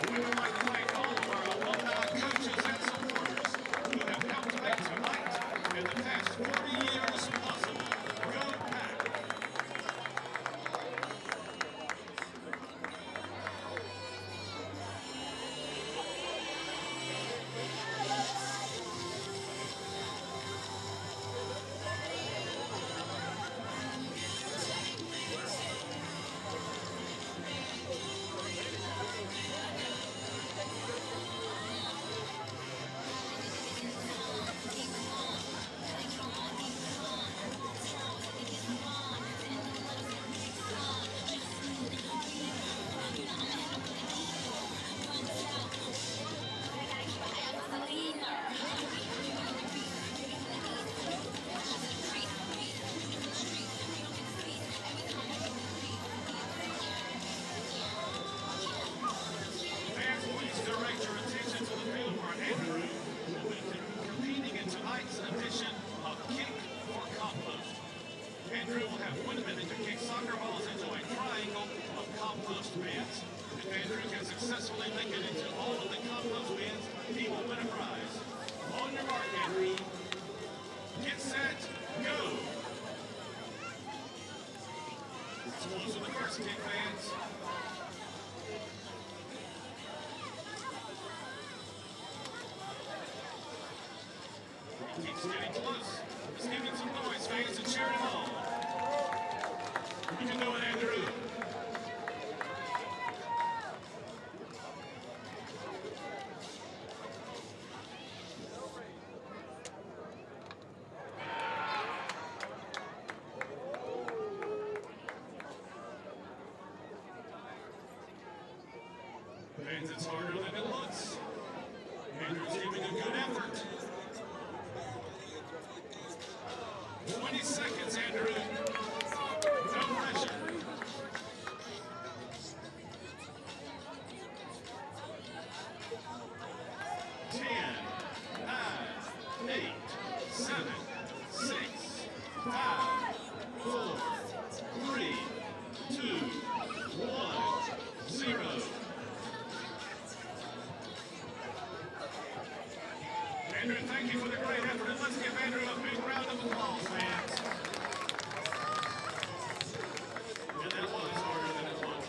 We would like to thank all of our alumni, coaches, and supporters who have helped make tonight and the past 40 years possible. Go Pack! committed to all of the compost bins, he will win a prize. On your mark, Andrew. Get set, go. Those are the first kick, fans. Keeps getting close. Let's give it some noise, fans, and cheer him on. You can do it, Andrew. Fans, it's harder than it looks. Andrew's giving a good effort. 20 seconds, Andrew. No pressure. 10, 9, 8, 7, 6, 5, 4, 3, 2, 1, 0. Andrew, thank you for the great effort, and let's give Andrew a big round of applause, fans. And that was harder than it was.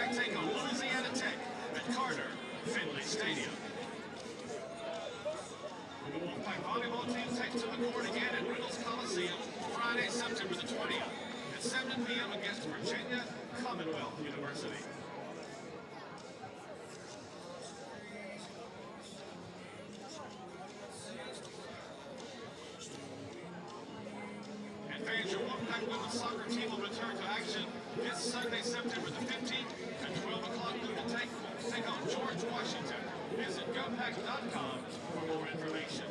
Wolfpack take on Louisiana Tech at Carter Finley Stadium. The Wolfpack volleyball team takes to the court again at Reynolds Coliseum Friday, September the 20th at 7 p.m. against Virginia Commonwealth University. And fans, your Wolfpack women's soccer team will return to action this Sunday, September the 15th at 12 o'clock noon to take on George Washington. Visit GoPack.com for more information.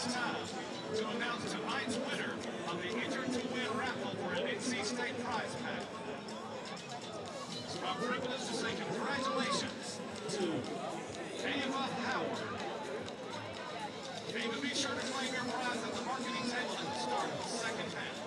It's time to announce tonight's winner of the Enter to Win raffle for an NC State prize pack. It's my privilege to say congratulations to Ava Howard. Ava, be sure to claim your prize at the marketing table at the start of the second half.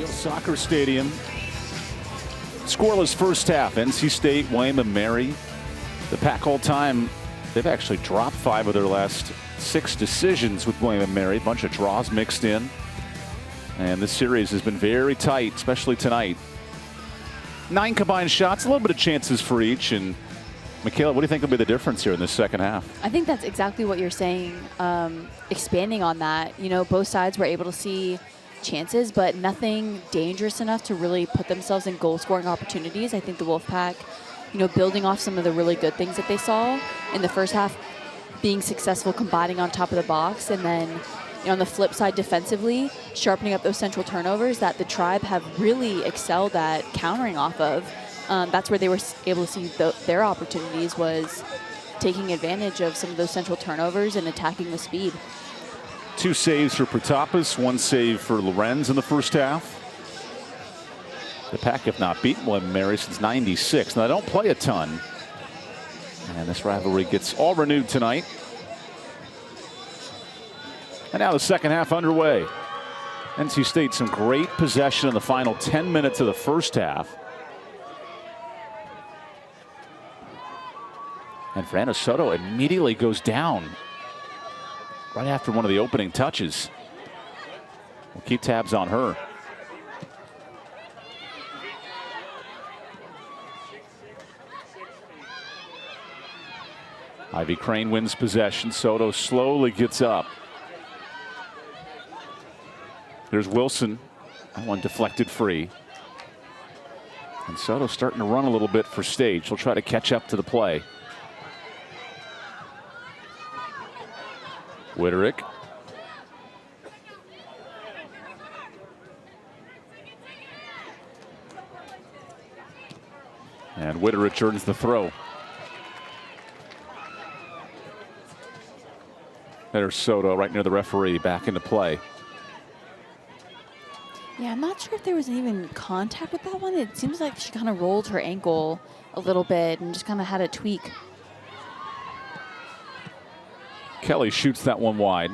Soccer Stadium. Scoreless first half. NC State, William&Mary. The Pack all time, they've actually dropped 5 of their last 6 decisions with William&Mary. A bunch of draws mixed in. And this series has been very tight, especially tonight. 9 combined shots, a little bit of chances for each. And Michaela, what do you think will be the difference here in this second half? I think that's exactly what you're saying. Expanding on that, you know, both sides were able to see chances, but nothing dangerous enough to really put themselves in goal-scoring opportunities. I think the Wolfpack, you know, building off some of the really good things that they saw in the first half, being successful combining on top of the box, and then, you know, on the flip side defensively, sharpening up those central turnovers that the Tribe have really excelled at countering off of. That's where they were able to see their opportunities, was taking advantage of some of those central turnovers and attacking with speed. 2 saves for Protapas, 1 save for Lorenz in the first half. The Pack have not beaten William&Mary since '96. Now, they don't play a ton. And this rivalry gets all renewed tonight. And now the second half underway. NC State, some great possession in the final 10 minutes of the first half. And Fernando Soto immediately goes down right after one of the opening touches. We'll keep tabs on her. Ivy Crane wins possession. Soto slowly gets up. There's Wilson. That one deflected free. And Soto starting to run a little bit for stage. He'll try to catch up to the play. Witterick. And Witterick earns the throw. There's Soto right near the referee, back into play. Yeah, I'm not sure if there was even contact with that one. It seems like she kind of rolled her ankle a little bit and just kind of had a tweak. Kelly shoots that one wide.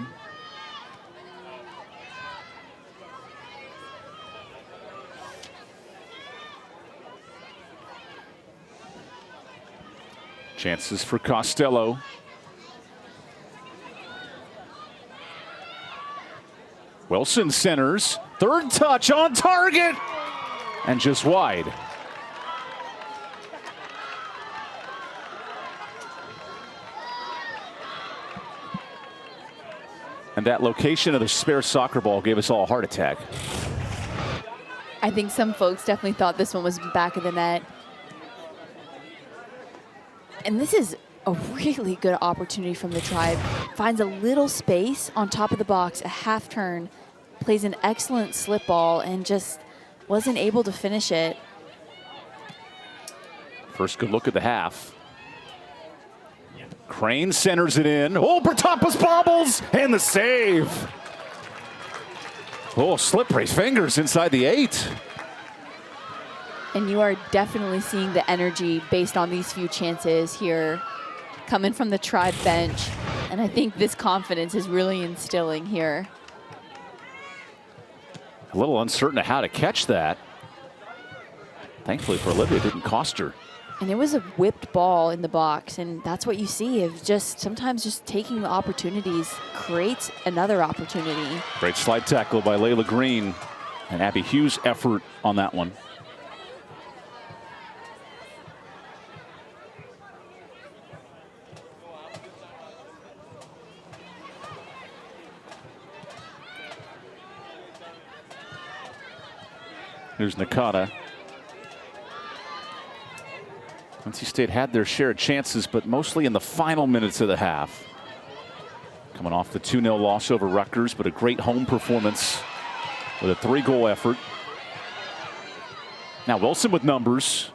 Chances for Costello. Wilson centers. Third touch on target. And just wide. And that location of the spare soccer ball gave us all a heart attack. I think some folks definitely thought this one was back of the net. And this is a really good opportunity from the Tribe. Finds a little space on top of the box, a half turn, plays an excellent slip ball, and just wasn't able to finish it. First good look at the half. Crane centers it in. Oh, Protapas bobbles, and the save. Oh, slippery fingers inside the 8. And you are definitely seeing the energy based on these few chances here coming from the Tribe bench. And I think this confidence is really instilling here. A little uncertain of how to catch that. Thankfully for Olivia, it didn't cost her. And it was a whipped ball in the box, and that's what you see, is just sometimes just taking the opportunities creates another opportunity. Great slide tackle by Layla Green, and Abby Hughes' effort on that one. Here's Nakata. NC State had their share of chances, but mostly in the final minutes of the half. Coming off the 2-0 loss over Rutgers, but a great home performance with a 3-goal effort. Now Wilson with numbers.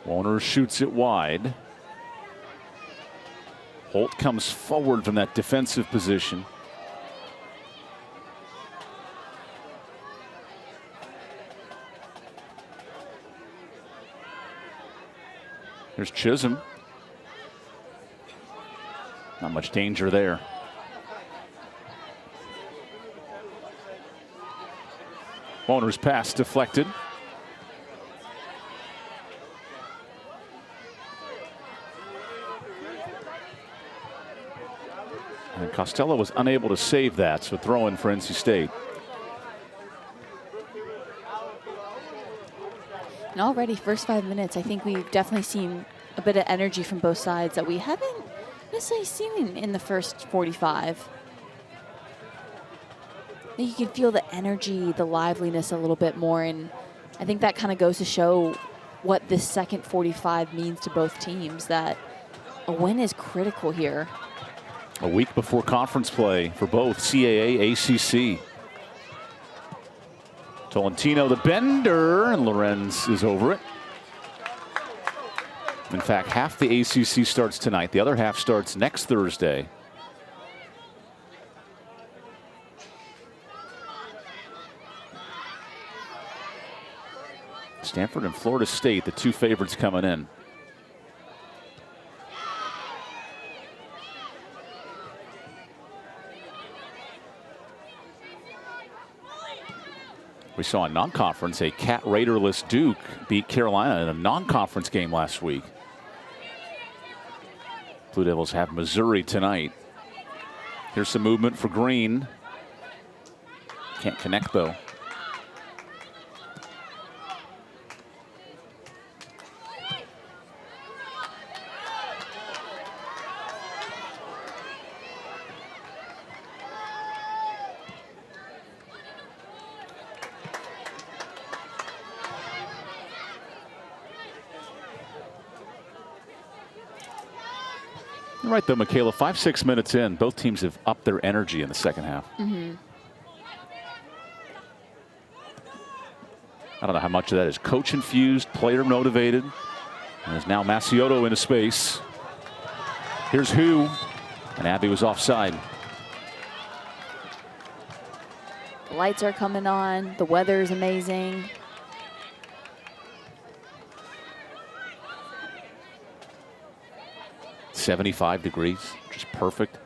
Warner shoots it wide. Holt comes forward from that defensive position. There's Chisholm. Not much danger there. Owner's pass deflected. And Costello was unable to save that, so throw in for NC State. And already, first 5 minutes, I think we've definitely seen a bit of energy from both sides that we haven't necessarily seen in the first 45. You can feel the energy, the liveliness a little bit more, and I think that kind of goes to show what this second 45 means to both teams, that a win is critical here. A week before conference play for both CAA, ACC. Tolentino the bender, and Lorenz is over it. In fact, half the ACC starts tonight. The other half starts next Thursday. Stanford and Florida State, the two favorites coming in. We saw in non-conference a Cat Raiderless Duke beat Carolina in a non-conference game last week. Blue Devils have Missouri tonight. Here's some movement for Green. Can't connect though. You're right, though, Michaela. 5-6 minutes in, both teams have upped their energy in the second half. I don't know how much of that is coach infused, player motivated. And there's now Maciotto into space. Here's Who, and Abby was offside. The lights are coming on. The weather is amazing. .75 degrees, just perfect.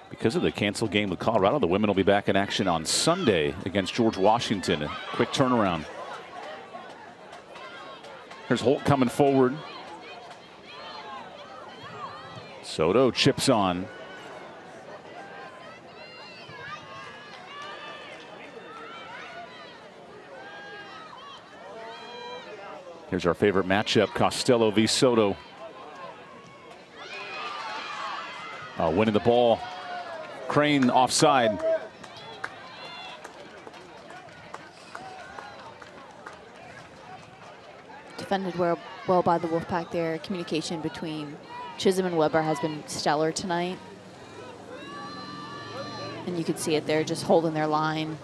Because of the canceled game with Colorado, the women will be back in action on Sunday against George Washington. A quick turnaround. Here's Holt coming forward. Soto chips on. Here's our favorite matchup, Costello v. Soto. Winning the ball. Crane offside. Defended well by the Wolfpack there. Communication between Chisholm and Weber has been stellar tonight. And you could see it there, just holding their line.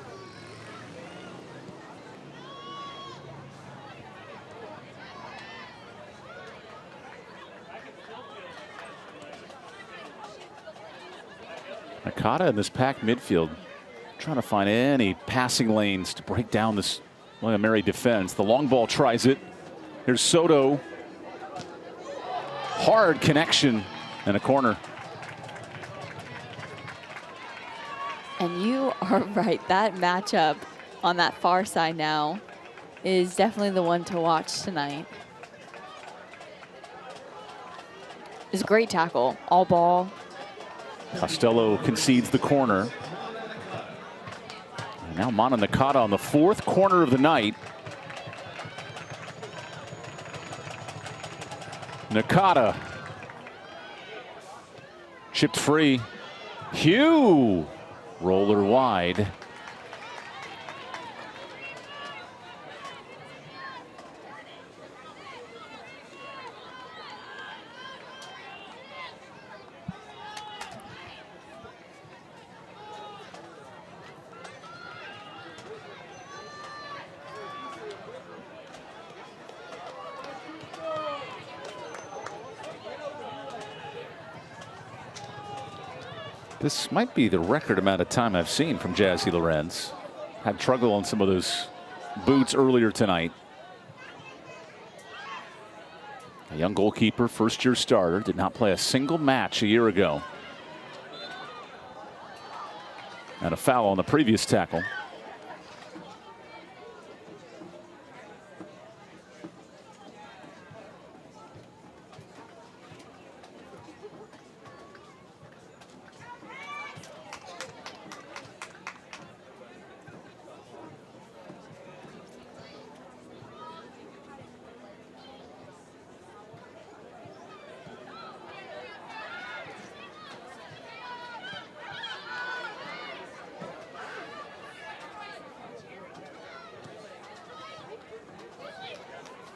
Nakata in this packed midfield, trying to find any passing lanes to break down this William&Mary defense. The long ball tries it. Here's Soto. Hard connection and a corner. And you are right. That matchup on that far side now is definitely the one to watch tonight. It's a great tackle. All ball. Costello concedes the corner. And now Mana Nakata on the fourth corner of the night. Nakata. Chipped free. Hugh. Roller wide. This might be the record amount of time I've seen from Jazzy Lorenz. Had trouble on some of those boots earlier tonight. A young goalkeeper, first-year starter, did not play a single match a year ago. And a foul on the previous tackle.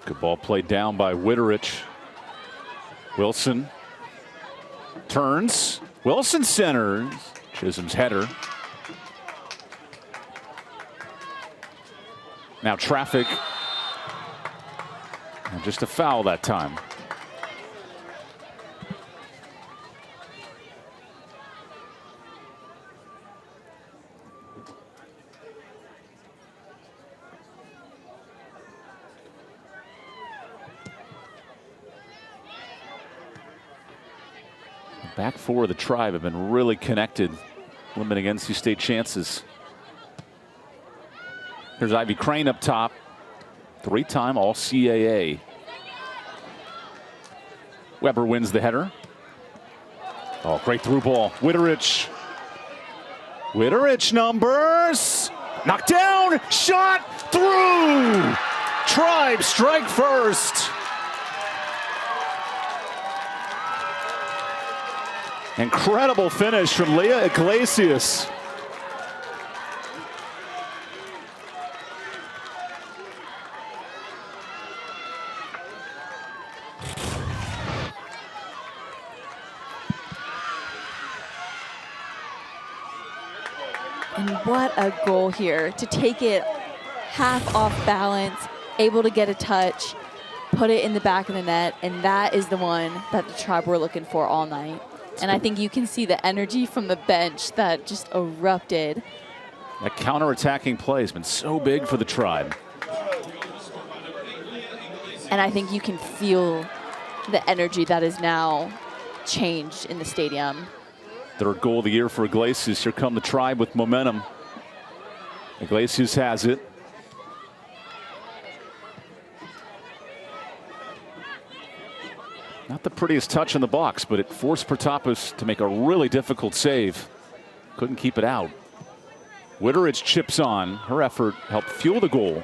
Good ball played down by Budrovich. Wilson turns. Wilson centers. Chisholm's header. Now traffic. And just a foul that time. Back four of the Tribe have been really connected, limiting NC State chances. Here's Ivy Crane up top, three-time All-CAA. Weber wins the header. Oh, great through ball. Budrovich. Budrovich numbers. Knocked down, shot, through. Tribe strike first. Incredible finish from Leah Iglesias. And what a goal here to take it half off balance, able to get a touch, put it in the back of the net, and that is the one that the Tribe were looking for all night. And I think you can see the energy from the bench that just erupted. That counter-attacking play has been so big for the Tribe. And I think you can feel the energy that is now changed in the stadium. Third goal of the year for Iglesias. Here come the Tribe with momentum. Iglesias has it. Not the prettiest touch in the box, but it forced Protapas to make a really difficult save. Couldn't keep it out. Budrovich chips on. Her effort helped fuel the goal.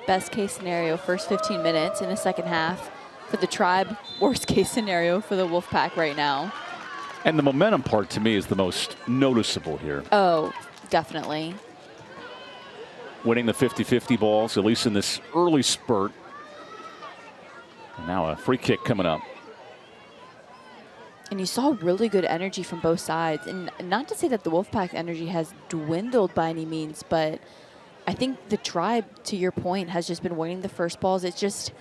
Best case scenario, first 15 minutes in the second half for the Tribe. Worst case scenario for the Wolfpack right now. And the momentum part to me is the most noticeable here. Oh, definitely. Winning the 50-50 balls, at least in this early spurt. And now a free kick coming up. And you saw really good energy from both sides. And not to say that the Wolfpack energy has dwindled by any means, but I think the Tribe, to your point, has just been winning the first balls. It's just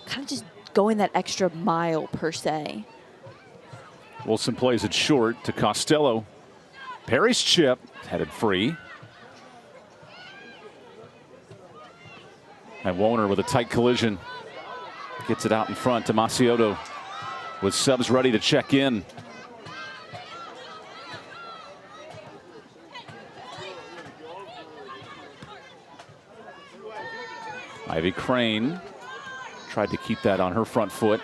kind of just going that extra mile, per se. Wilson plays it short to Costello. Perry's chip, headed free. And Woner with a tight collision. Gets it out in front to Macioto, with subs ready to check in. Ivy Crane tried to keep that on her front foot.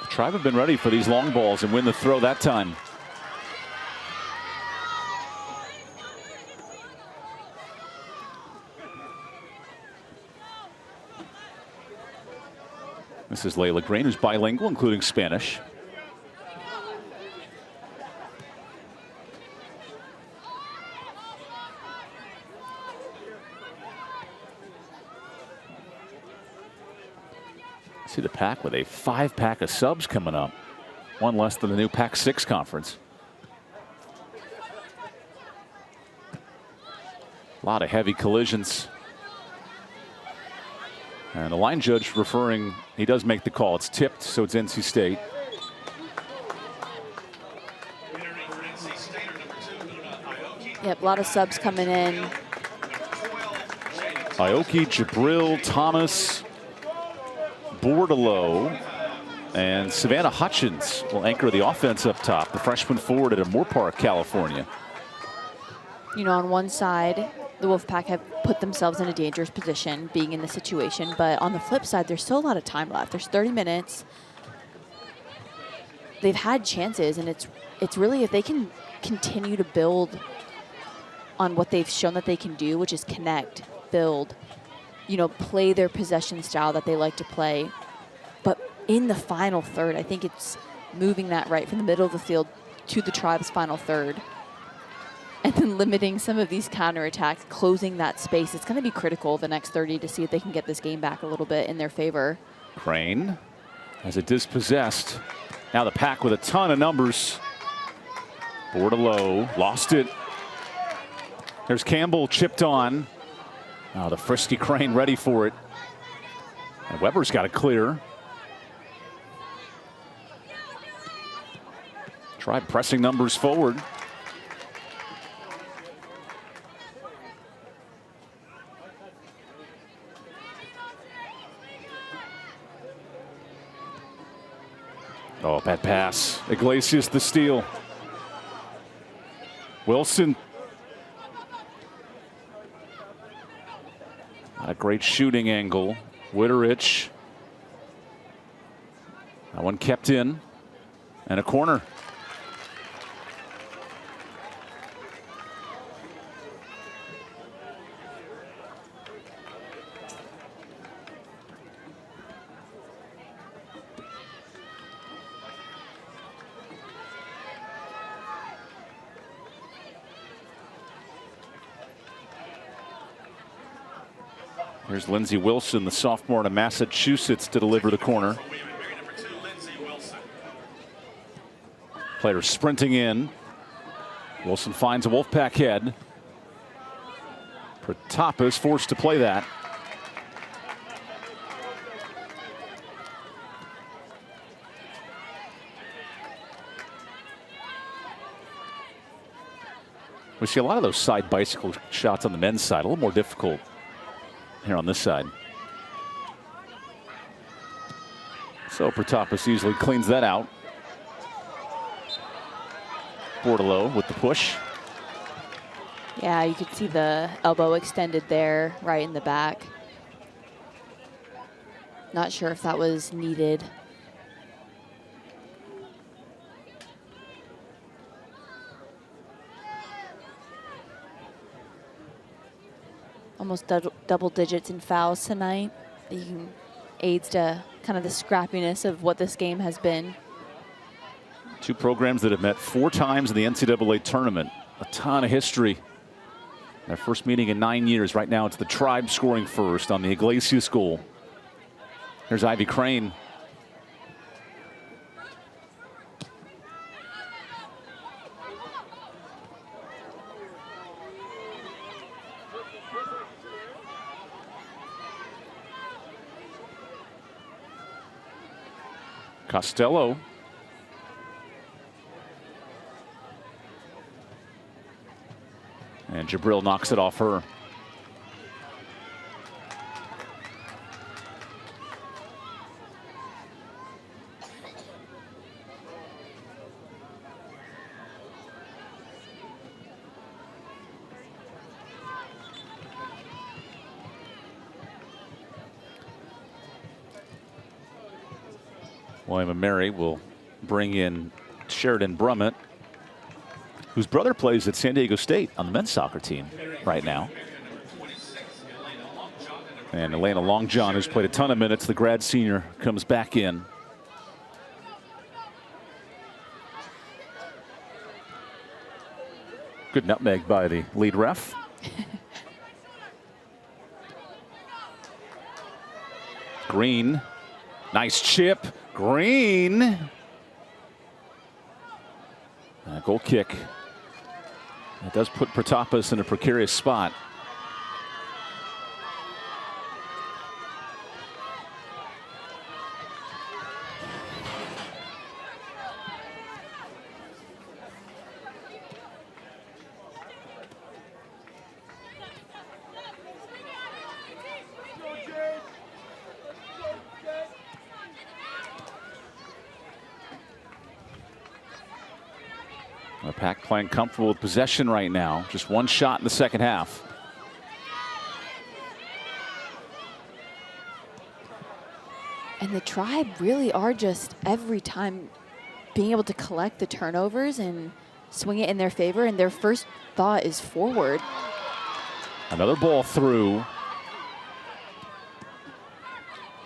The Tribe have been ready for these long balls and win the throw that time. This is Layla Green, who's bilingual, including Spanish. See the pack with a 5-pack of subs coming up. One less than the new Pack 6 conference. A lot of heavy collisions. And the line judge referring, he does make the call. It's tipped, so it's NC State. Yep, a lot of subs coming in. Aoki, Jabril, Thomas, Bordalo, and Savannah Hutchins will anchor the offense up top. The freshman forward at Moore Park, California. You know, on one side, the Wolfpack have put themselves in a dangerous position being in this situation, but on the flip side, there's still a lot of time left. There's 30 minutes. They've had chances, and it's really if they can continue to build on what they've shown that they can do, which is connect, build, you know, play their possession style that they like to play. But in the final third, I think it's moving that right from the middle of the field to the Tribe's final third. And then limiting some of these counterattacks, closing that space. It's going to be critical the next 30 to see if they can get this game back a little bit in their favor. Crane has it dispossessed. Now the pack with a ton of numbers. Bordalo lost it. There's Campbell chipped on. Oh, the frisky Crane ready for it. And Weber's got it clear. Tribe pressing numbers forward. Oh, bad pass. Iglesias the steal. Wilson. Not a great shooting angle. Budrovich. That one kept in. And a corner. Here's Lindsey Wilson, the sophomore out of Massachusetts, to deliver the corner. Player sprinting in. Wilson finds a Wolfpack head. Pratapa is forced to play that. We see a lot of those side bicycle shots on the men's side, a little more difficult here on this side. So Pratapa easily cleans that out. Bordalo with the push. Yeah, you could see the elbow extended there, right in the back. Not sure if that was needed. Almost double digits in fouls tonight. Aids to kind of the scrappiness of what this game has been. Two programs that have met 4 times in the NCAA tournament. A ton of history. Their first meeting in 9 years. Right now it's the Tribe scoring first on the Iglesias goal. Here's Ivy Crane. Costello. And Jabril knocks it off her. William&Mary will bring in Sheridan Brummett, whose brother plays at San Diego State on the men's soccer team right now. And Elena Longjohn, who's played a ton of minutes, the grad senior, comes back in. Good nutmeg by the lead ref. Green, nice chip. Green. And a goal kick. It does put Protapas in a precarious spot. The Pack playing comfortable with possession right now. Just one shot in the second half. And the Tribe really are just every time being able to collect the turnovers and swing it in their favor. And their first thought is forward. Another ball through.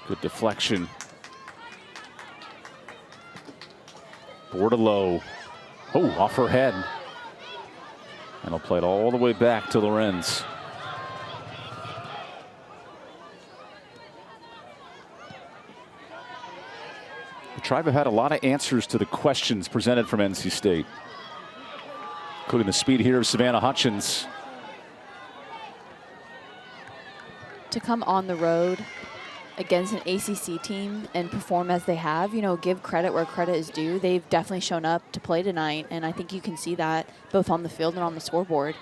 Good deflection. Bordalo. Oh, off her head. And he'll play it all the way back to Lorenz. The Tribe have had a lot of answers to the questions presented from NC State, including the speed here of Savannah Hutchins. To come on the road against an ACC team and perform as they have, you know, give credit where credit is due. They've definitely shown up to play tonight, and I think you can see that both on the field and on the scoreboard.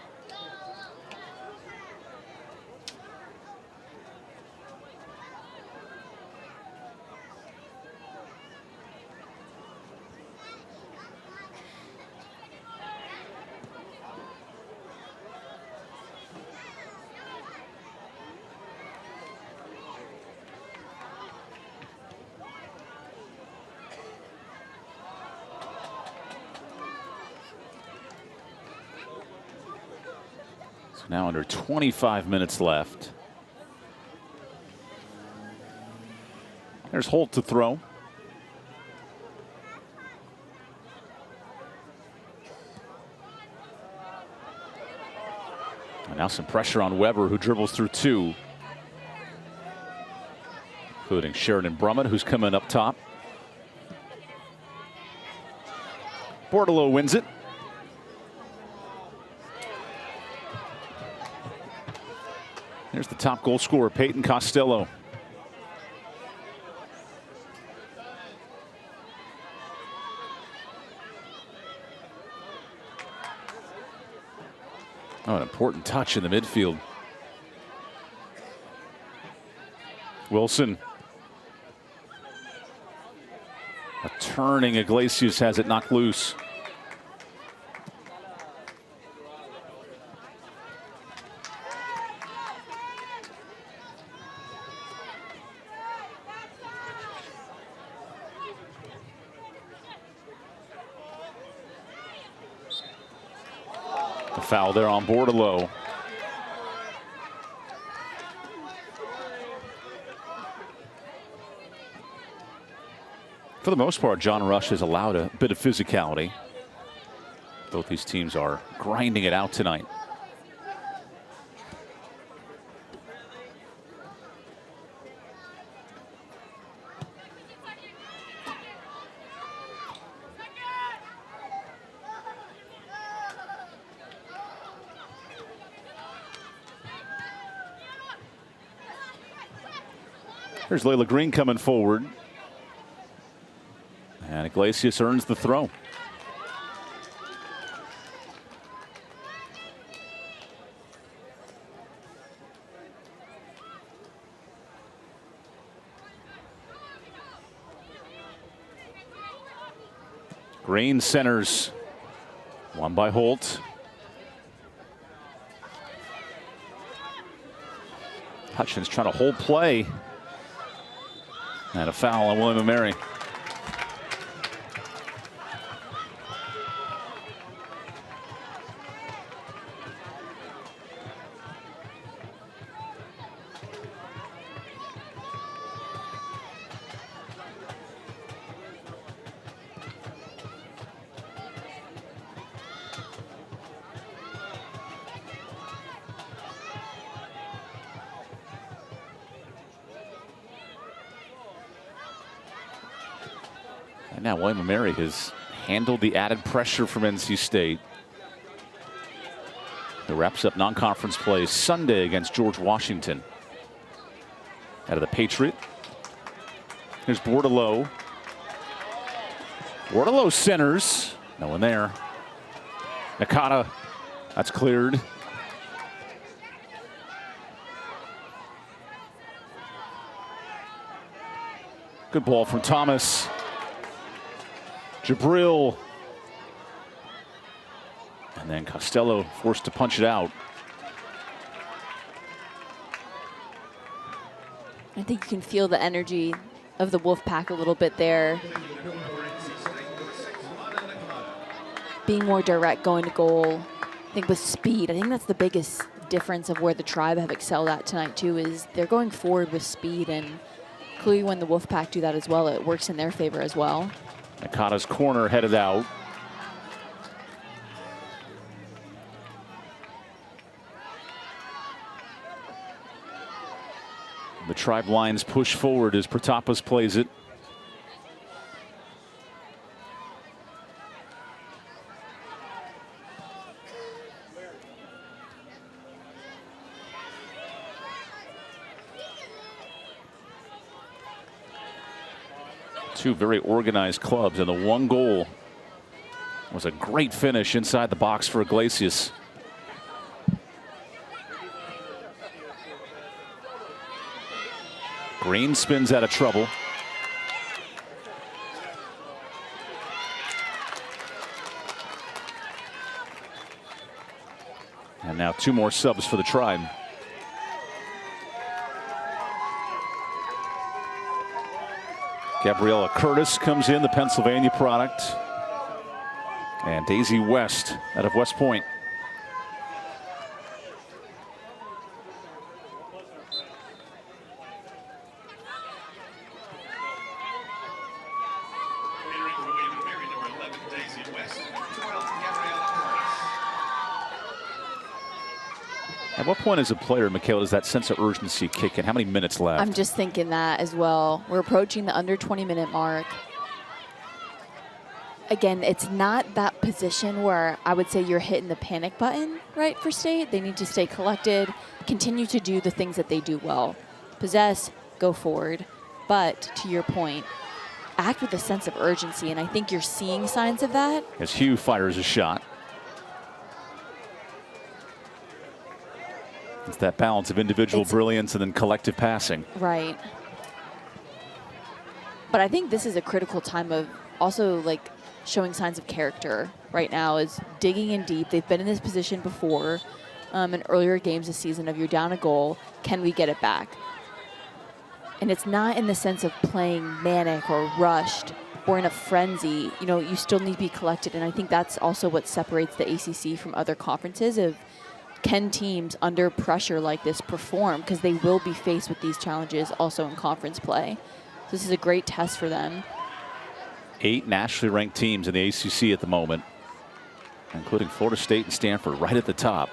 Now under 25 minutes left. There's Holt to throw. And now some pressure on Weber, who dribbles through two. Including Sheridan Brummett, who's coming up top. Bordalo wins it. Here's the top goal scorer, Peyton Costello. Oh, an important touch in the midfield. Wilson. A turning Iglesias has it knocked loose. Foul there on Bordalo. For the most part, John Rush has allowed a bit of physicality. Both these teams are grinding it out tonight. Here's Layla Green coming forward. And Iglesias earns the throw. Green centers. One by Holt. Hutchins trying to hold play. And a foul on William&Mary. And now William&Mary has handled the added pressure from NC State. It wraps up non-conference play Sunday against George Washington. Out of the Patriot. Here's Bordeleau. Bordeleau centers. No one there. Nakata. That's cleared. Good ball from Thomas. Jabril. And then Costello forced to punch it out. I think you can feel the energy of the Wolfpack a little bit there. Being more direct, going to goal. I think with speed, I think that's the biggest difference of where the Tribe have excelled at tonight too, is they're going forward with speed, and clearly when the Wolfpack do that as well, it works in their favor as well. Nakata's corner headed out. The Tribe lines push forward as Protapas plays it. Two very organized clubs, and the one goal was a great finish inside the box for Iglesias. Green spins out of trouble. And now two more subs for the Tribe. Gabriella Curtis comes in, the Pennsylvania product. And Daisy West out of West Point. Entering for William&Mary, number 11, Daisy West. 12, Gabriella Curtis. At what point as a player, Michaela, does that sense of urgency kick in? How many minutes left? I'm just thinking that as well. We're approaching the under 20-minute mark. Again, it's not that position where I would say you're hitting the panic button, right, for State. They need to stay collected, continue to do the things that they do well. Possess, go forward. But to your point, act with a sense of urgency, and I think you're seeing signs of that. As Hugh fires a shot. It's that balance of individual brilliance and then collective passing. Right. But I think this is a critical time of also like showing signs of character right now, is digging in deep. They've been in this position before in earlier games this season of you're down a goal, can we get it back? And it's not in the sense of playing manic or rushed or in a frenzy. You know, you still need to be collected, and I think that's also what separates the ACC from other conferences of can teams under pressure like this perform, because they will be faced with these challenges also in conference play. So this is a great test for them. 8 nationally ranked teams in the ACC at the moment, including Florida State and Stanford right at the top.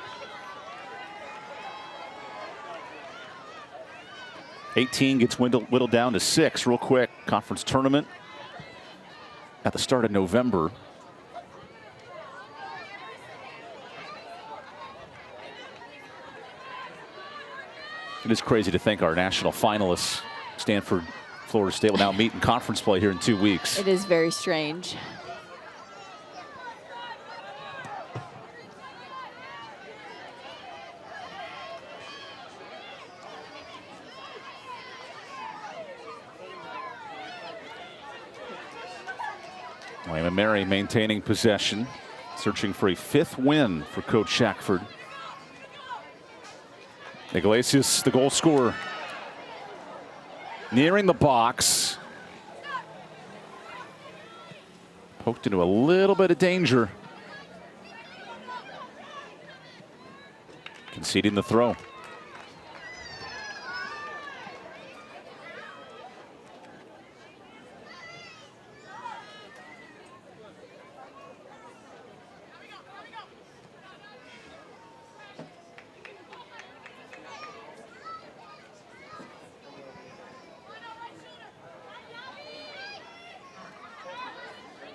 18 gets whittled down to 6 real quick. Conference tournament at the start of November. It is crazy to think our national finalists, Stanford, Florida State, will now meet in conference play here in 2 weeks. It is very strange. William&Mary maintaining possession, searching for a 5th win for Coach Shackford. Iglesias, the goal scorer, nearing the box. Poked into a little bit of danger. Conceding the throw.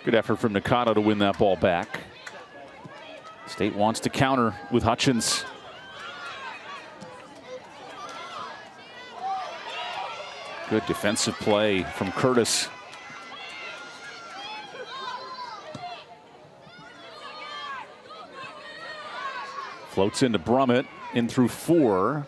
Good effort from Nakata to win that ball back. State wants to counter with Hutchins. Good defensive play from Curtis. Floats into Brummett, in through 4.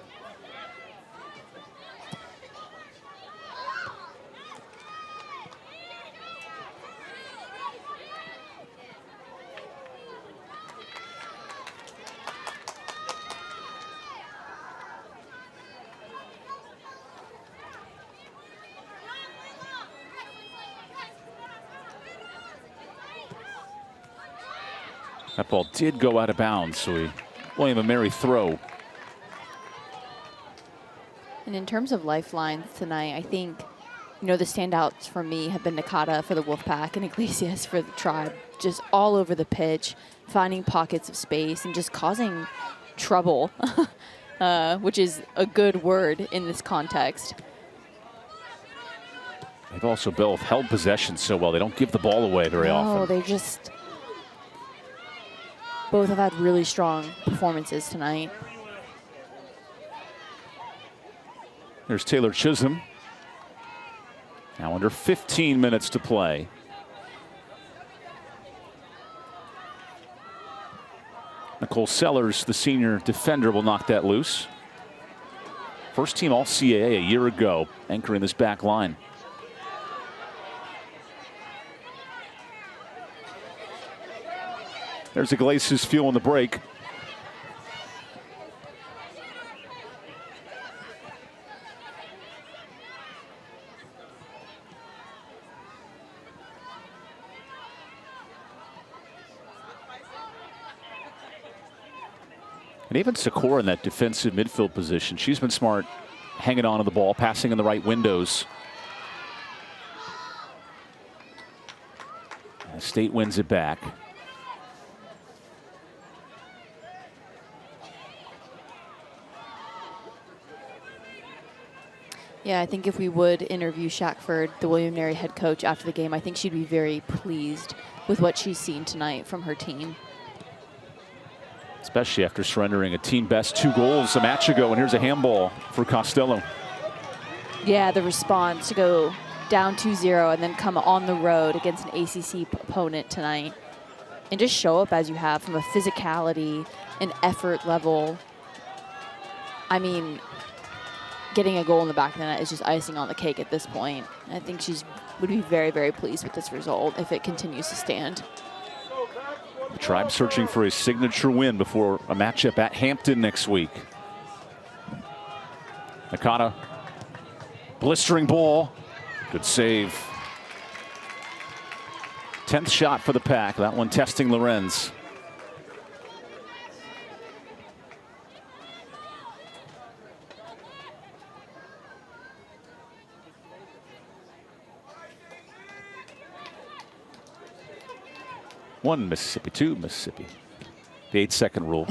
That ball did go out of bounds, so William&Mary throw. And in terms of lifelines tonight, I think, the standouts for me have been Nakata for the Wolfpack and Iglesias for the Tribe. Just all over the pitch, finding pockets of space and just causing trouble, which is a good word in this context. They've also both held possession so well. They don't give the ball away very often. No, they just both have had really strong performances tonight. There's Taylor Chisholm. Now under 15 minutes to play. Nicole Sellers, the senior defender, will knock that loose. First team All-CAA a year ago, anchoring this back line. There's Iglesias fueling the break. And even Sikora in that defensive midfield position, she's been smart, hanging on to the ball, passing in the right windows. And State wins it back. Yeah, I think if we would interview Shackford, the William&Mary head coach, after the game, I think she'd be very pleased with what she's seen tonight from her team. Especially after surrendering a team best 2 goals a match ago. And here's a handball for Costello. Yeah, the response to go down 2-0 and then come on the road against an ACC opponent tonight and just show up as you have from a physicality and effort level. I mean, getting a goal in the back of the net is just icing on the cake at this point. I think she would be very, very pleased with this result if it continues to stand. The Tribe searching for a signature win before a matchup at Hampton next week. Nakata, blistering ball, good save. 10th shot for the Pack, that one testing Lorenz. One Mississippi, 2 Mississippi. The 8-second rule.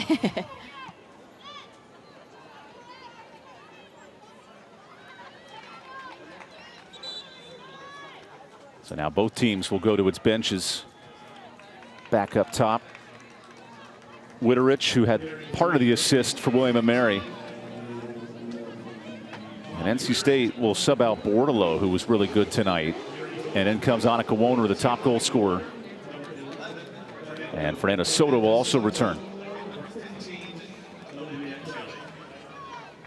So now both teams will go to its benches. Back up top, Budrovich, who had part of the assist for William&Mary. And NC State will sub out Bordelot, who was really good tonight. And in comes Annika Woner, the top goal scorer. And Fernanda Soto will also return.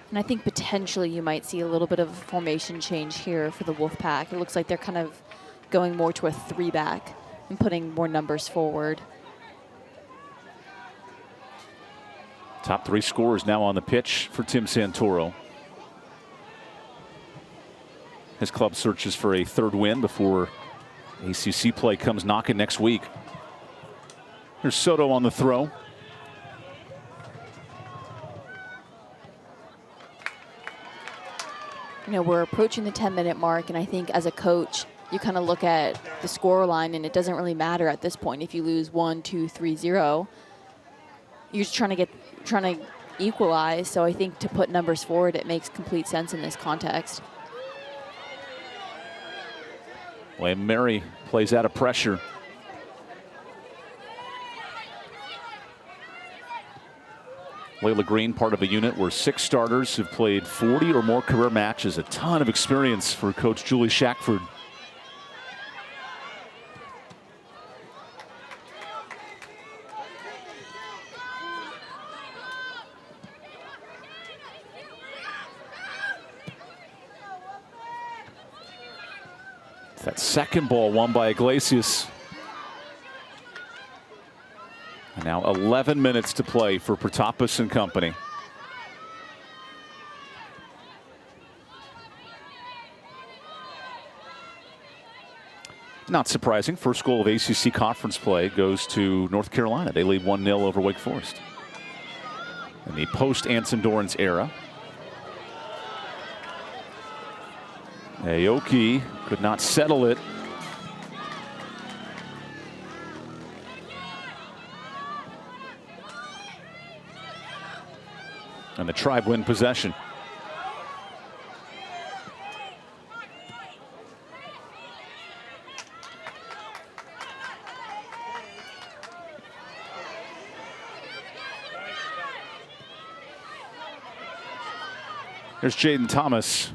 And I think potentially you might see a little bit of a formation change here for the Wolfpack. It looks like they're kind of going more to a 3-back and putting more numbers forward. Top 3 scorers now on the pitch for Tim Santoro. His club searches for a 3rd win before ACC play comes knocking next week. Here's Soto on the throw. We're approaching the 10-minute mark, and I think as a coach, you kind of look at the score line, and it doesn't really matter at this point if you lose 1, 2, 3-0. You're just trying to equalize. So I think to put numbers forward, it makes complete sense in this context. William&Mary plays out of pressure. Layla Green, part of a unit where 6 starters have played 40 or more career matches. A ton of experience for Coach Julie Shackford. That second ball won by Iglesias. And now 11 minutes to play for Protopis and company. Not surprising, first goal of ACC conference play goes to North Carolina. They lead 1-0 over Wake Forest. In the post-Anson Dorrance era. Aoki could not settle it. And the Tribe win possession. Here's Jaden Thomas.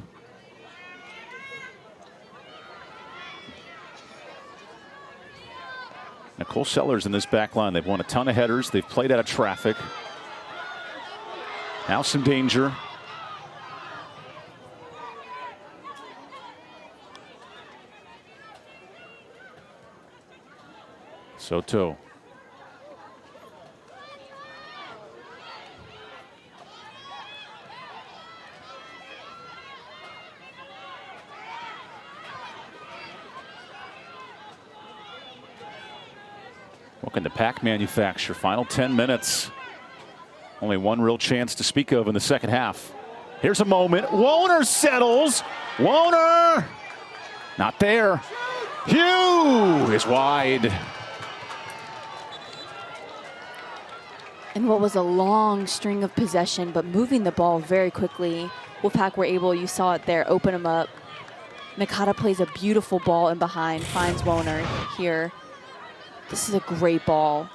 Nicole Sellers in this back line. They've won a ton of headers. They've played out of traffic. Now some danger. Soto. Welcome to Pack Manufacture. Final 10 minutes. Only one real chance to speak of in the second half. Here's a moment. Woner settles. Woner. Not there. Hugh is wide. And what was a long string of possession, but moving the ball very quickly. Wolfpack were able, you saw it there, open them up. Nakata plays a beautiful ball in behind, finds Woner here. This is a great ball.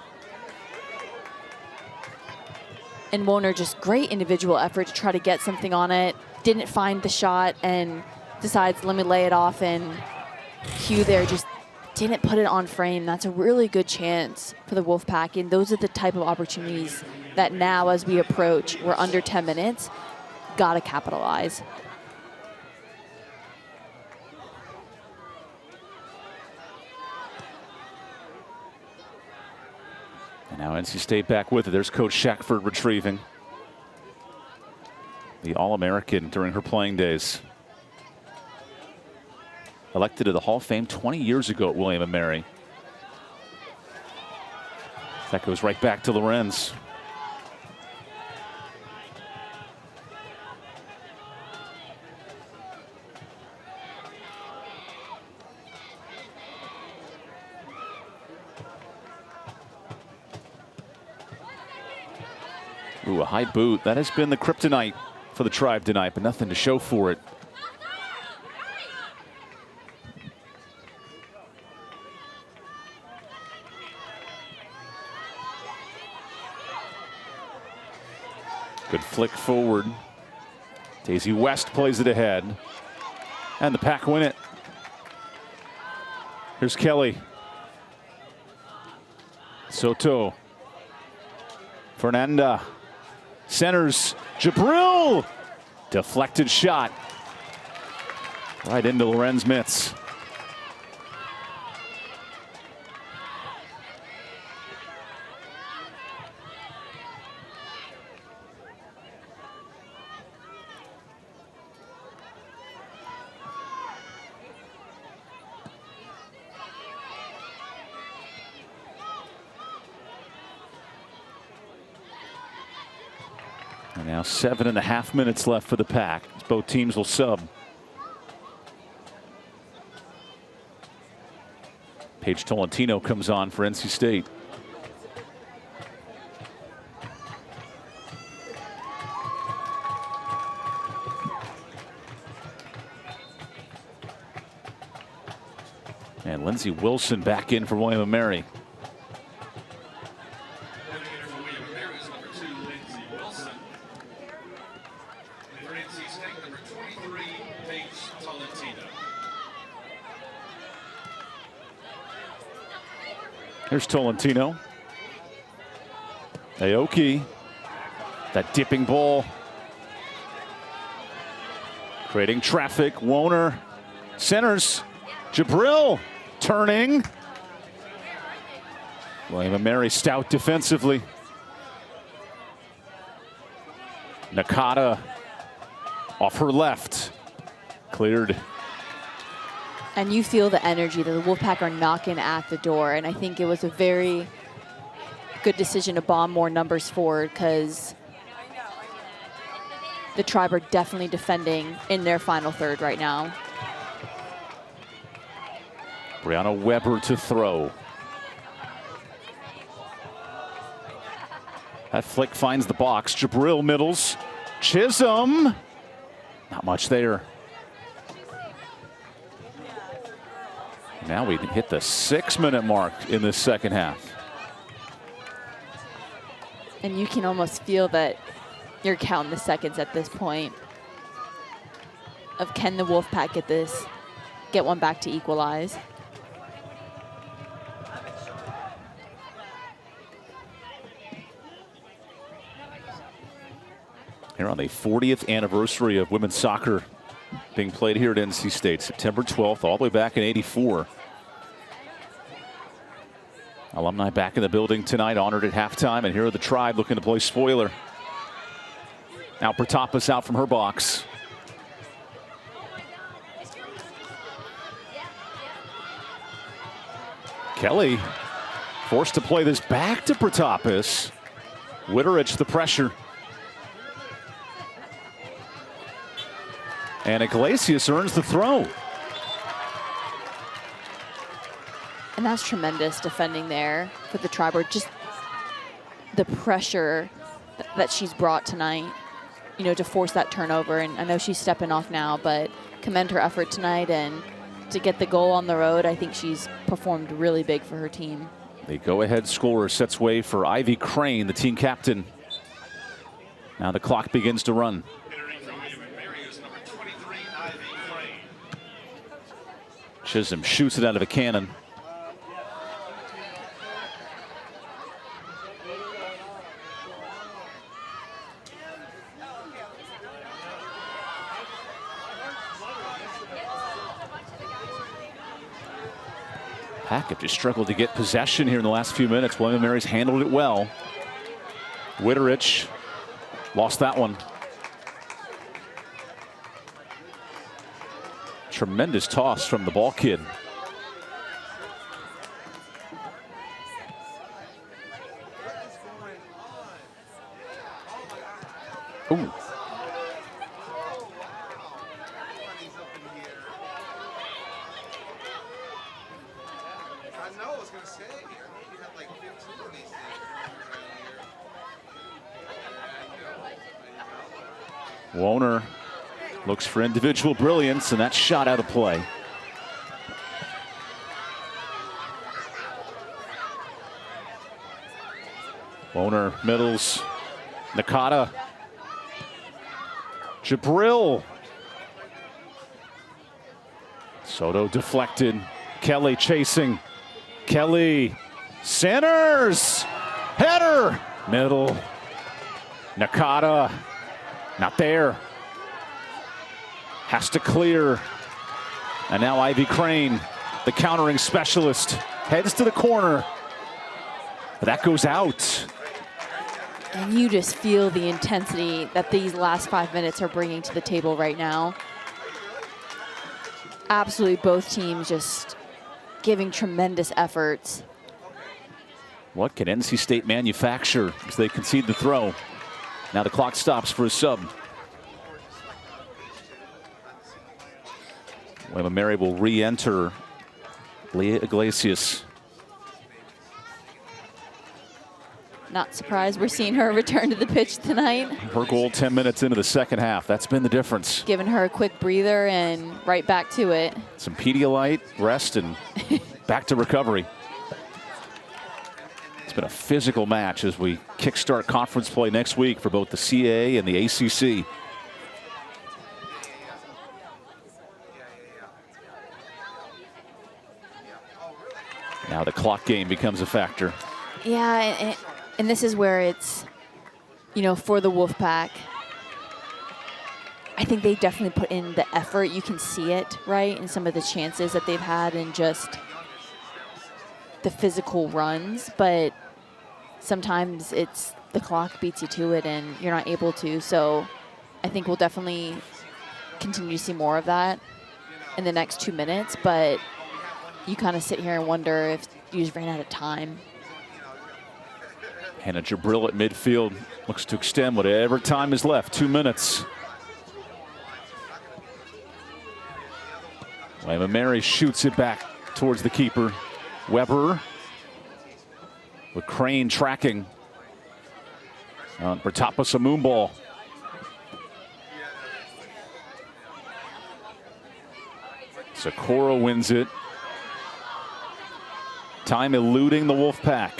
And Woner, just great individual effort to try to get something on it. Didn't find the shot and decides, let me lay it off. And Hugh there just didn't put it on frame. That's a really good chance for the Wolfpack. And those are the type of opportunities that now, as we approach, we're under 10 minutes, gotta capitalize. And now NC State back with it. There's Coach Shackford retrieving. The All-American during her playing days. Elected to the Hall of Fame 20 years ago at William&Mary. That goes right back to Lorenz. Ooh, a high boot. That has been the kryptonite for the Tribe tonight, but nothing to show for it. Good flick forward. Daisy West plays it ahead. And the Pack win it. Here's Kelly. Soto. Fernanda. Centers. Jabril. Deflected shot. Right into Lorenz mitts. And now 7.5 minutes left for the Pack. Both teams will sub. Paige Tolentino comes on for NC State. And Lindsey Wilson back in for William&Mary. For William&Mary is number 2, Lindsey Wilson. Tolentino. Here's Tolentino. Aoki. That dipping ball. Creating traffic. Woner. Centers. Jabril turning. William&Mary stout defensively. Nakata off her left. Cleared. And you feel the energy that the Wolfpack are knocking at the door. And I think it was a very good decision to bomb more numbers forward, because the Tribe are definitely defending in their final third right now. Brianna Weber to throw. That flick finds the box. Jabril middles. Chisholm. Not much there. Now we hit the 6-minute mark in the second half. And you can almost feel that you're counting the seconds at this point. Of can the Wolfpack get one back to equalize? Here on the 40th anniversary of women's soccer being played here at NC State, September 12th, all the way back in '84. Alumni back in the building tonight, honored at halftime, and here are the Tribe looking to play spoiler. Now Protapas out from her box. Kelly forced to play this back to Protapas. Budrovich the pressure. And Iglesias earns the throw. And that's tremendous defending there for the Tribe, or just the pressure that she's brought tonight, you know, to force that turnover. And I know she's stepping off now, but commend her effort tonight, and to get the goal on the road, I think she's performed really big for her team. The go-ahead scorer sets way for Ivy Crane, the team captain. Now the clock begins to run. Chisholm shoots it out of a cannon. Hackett just struggled to get possession here in the last few minutes. William&Mary's handled it well. Budrovich lost that one. Tremendous toss from the ball kid. Ooh. Woner looks for individual brilliance, and that shot out of play. Woner middles. Nakata. Jabril. Soto deflected. Kelly chasing. Kelly centers. Header. Middle. Nakata. Not there. Has to clear. And now Ivy Crane, the countering specialist, heads to the corner. But that goes out. And you just feel the intensity that these last 5 minutes are bringing to the table right now. Absolutely both teams just giving tremendous efforts. What can NC State manufacture as they concede the throw? Now the clock stops for a sub. William&Mary will re-enter Leah Iglesias. Not surprised we're seeing her return to the pitch tonight. Her goal 10 minutes into the second half. That's been the difference. Giving her a quick breather and right back to it. Some Pedialyte, rest, and back to recovery. It's been a physical match as we kickstart conference play next week for both the CAA and the ACC. Now the clock game becomes a factor. Yeah, and this is where it's, you know, for the Wolfpack, I think they definitely put in the effort. You can see it, right, in some of the chances that they've had and just the physical runs. But sometimes it's the clock beats you to it and you're not able to. So I think we'll definitely continue to see more of that in the next 2 minutes. But you kind of sit here and wonder if you just ran out of time. Hannah Jabril at midfield looks to extend whatever time is left. 2 minutes. William&Mary shoots it back towards the keeper. Weber with Crane tracking. Bertapas a moon ball. Sakura wins it. Time eluding the Wolfpack.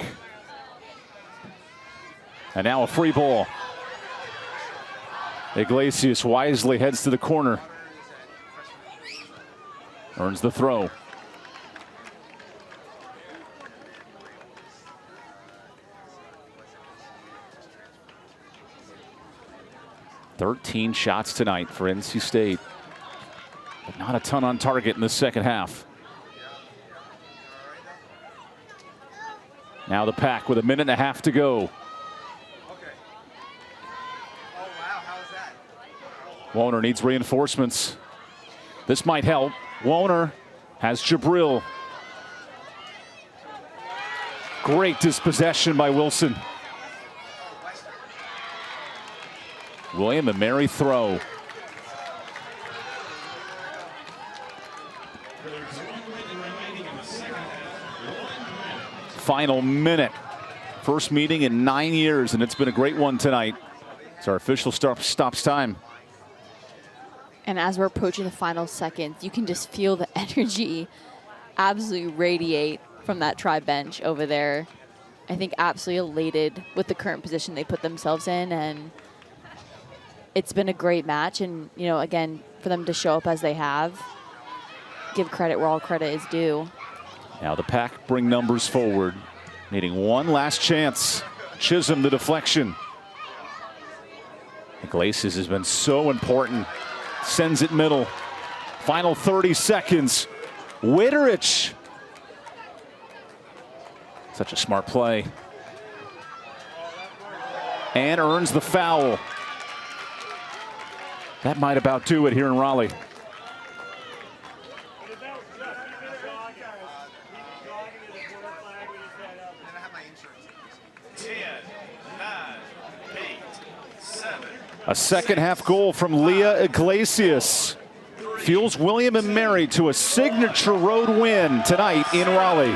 And now a free ball. Iglesias wisely heads to the corner. Earns the throw. "13 shots tonight for NC State, but not a ton on target in the second half." Now the Pack with 1.5 minutes to go. Woner needs reinforcements. This might help. Woner has Jabril. Great dispossession by Wilson. William&Mary throw. Final minute. First meeting in 9 years, and it's been a great one tonight. It's our official stops time. And as we're approaching the final seconds, you can just feel the energy absolutely radiate from that Tribe bench over there. I think absolutely elated with the current position they put themselves in, and it's been a great match. And, you know, again, for them to show up as they have, give credit where all credit is due. Now the Pack bring numbers forward, needing one last chance. Chisholm the deflection. Iglesias has been so important. Sends it middle. Final 30 seconds. Budrovich. Such a smart play. And earns the foul. That might about do it here in Raleigh. A second half goal from Leah Iglesias fuels William&Mary to a signature road win tonight in Raleigh.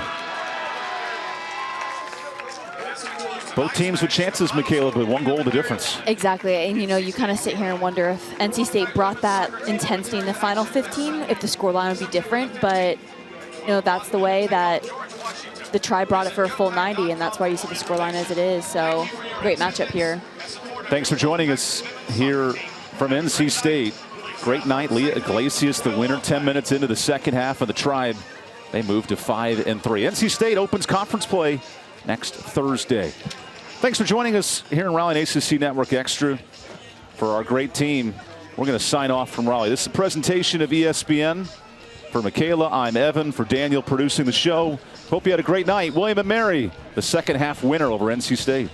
Both teams with chances, Michaela, but 1 goal the difference. Exactly, and you know, you kind of sit here and wonder if NC State brought that intensity in the final 15, if the scoreline would be different, but you know, that's the way that the Tribe brought it for a full 90, and that's why you see the scoreline as it is. So great matchup here. Thanks for joining us here from NC State. Great night. Leah Iglesias, the winner, 10 minutes into the second half of the Tribe. They move to 5-3. NC State opens conference play next Thursday. Thanks for joining us here in Raleigh and ACC Network Extra for our great team. We're going to sign off from Raleigh. This is a presentation of ESPN. For Michaela, I'm Evan. For Daniel producing the show. Hope you had a great night. William&Mary, the second half winner over NC State.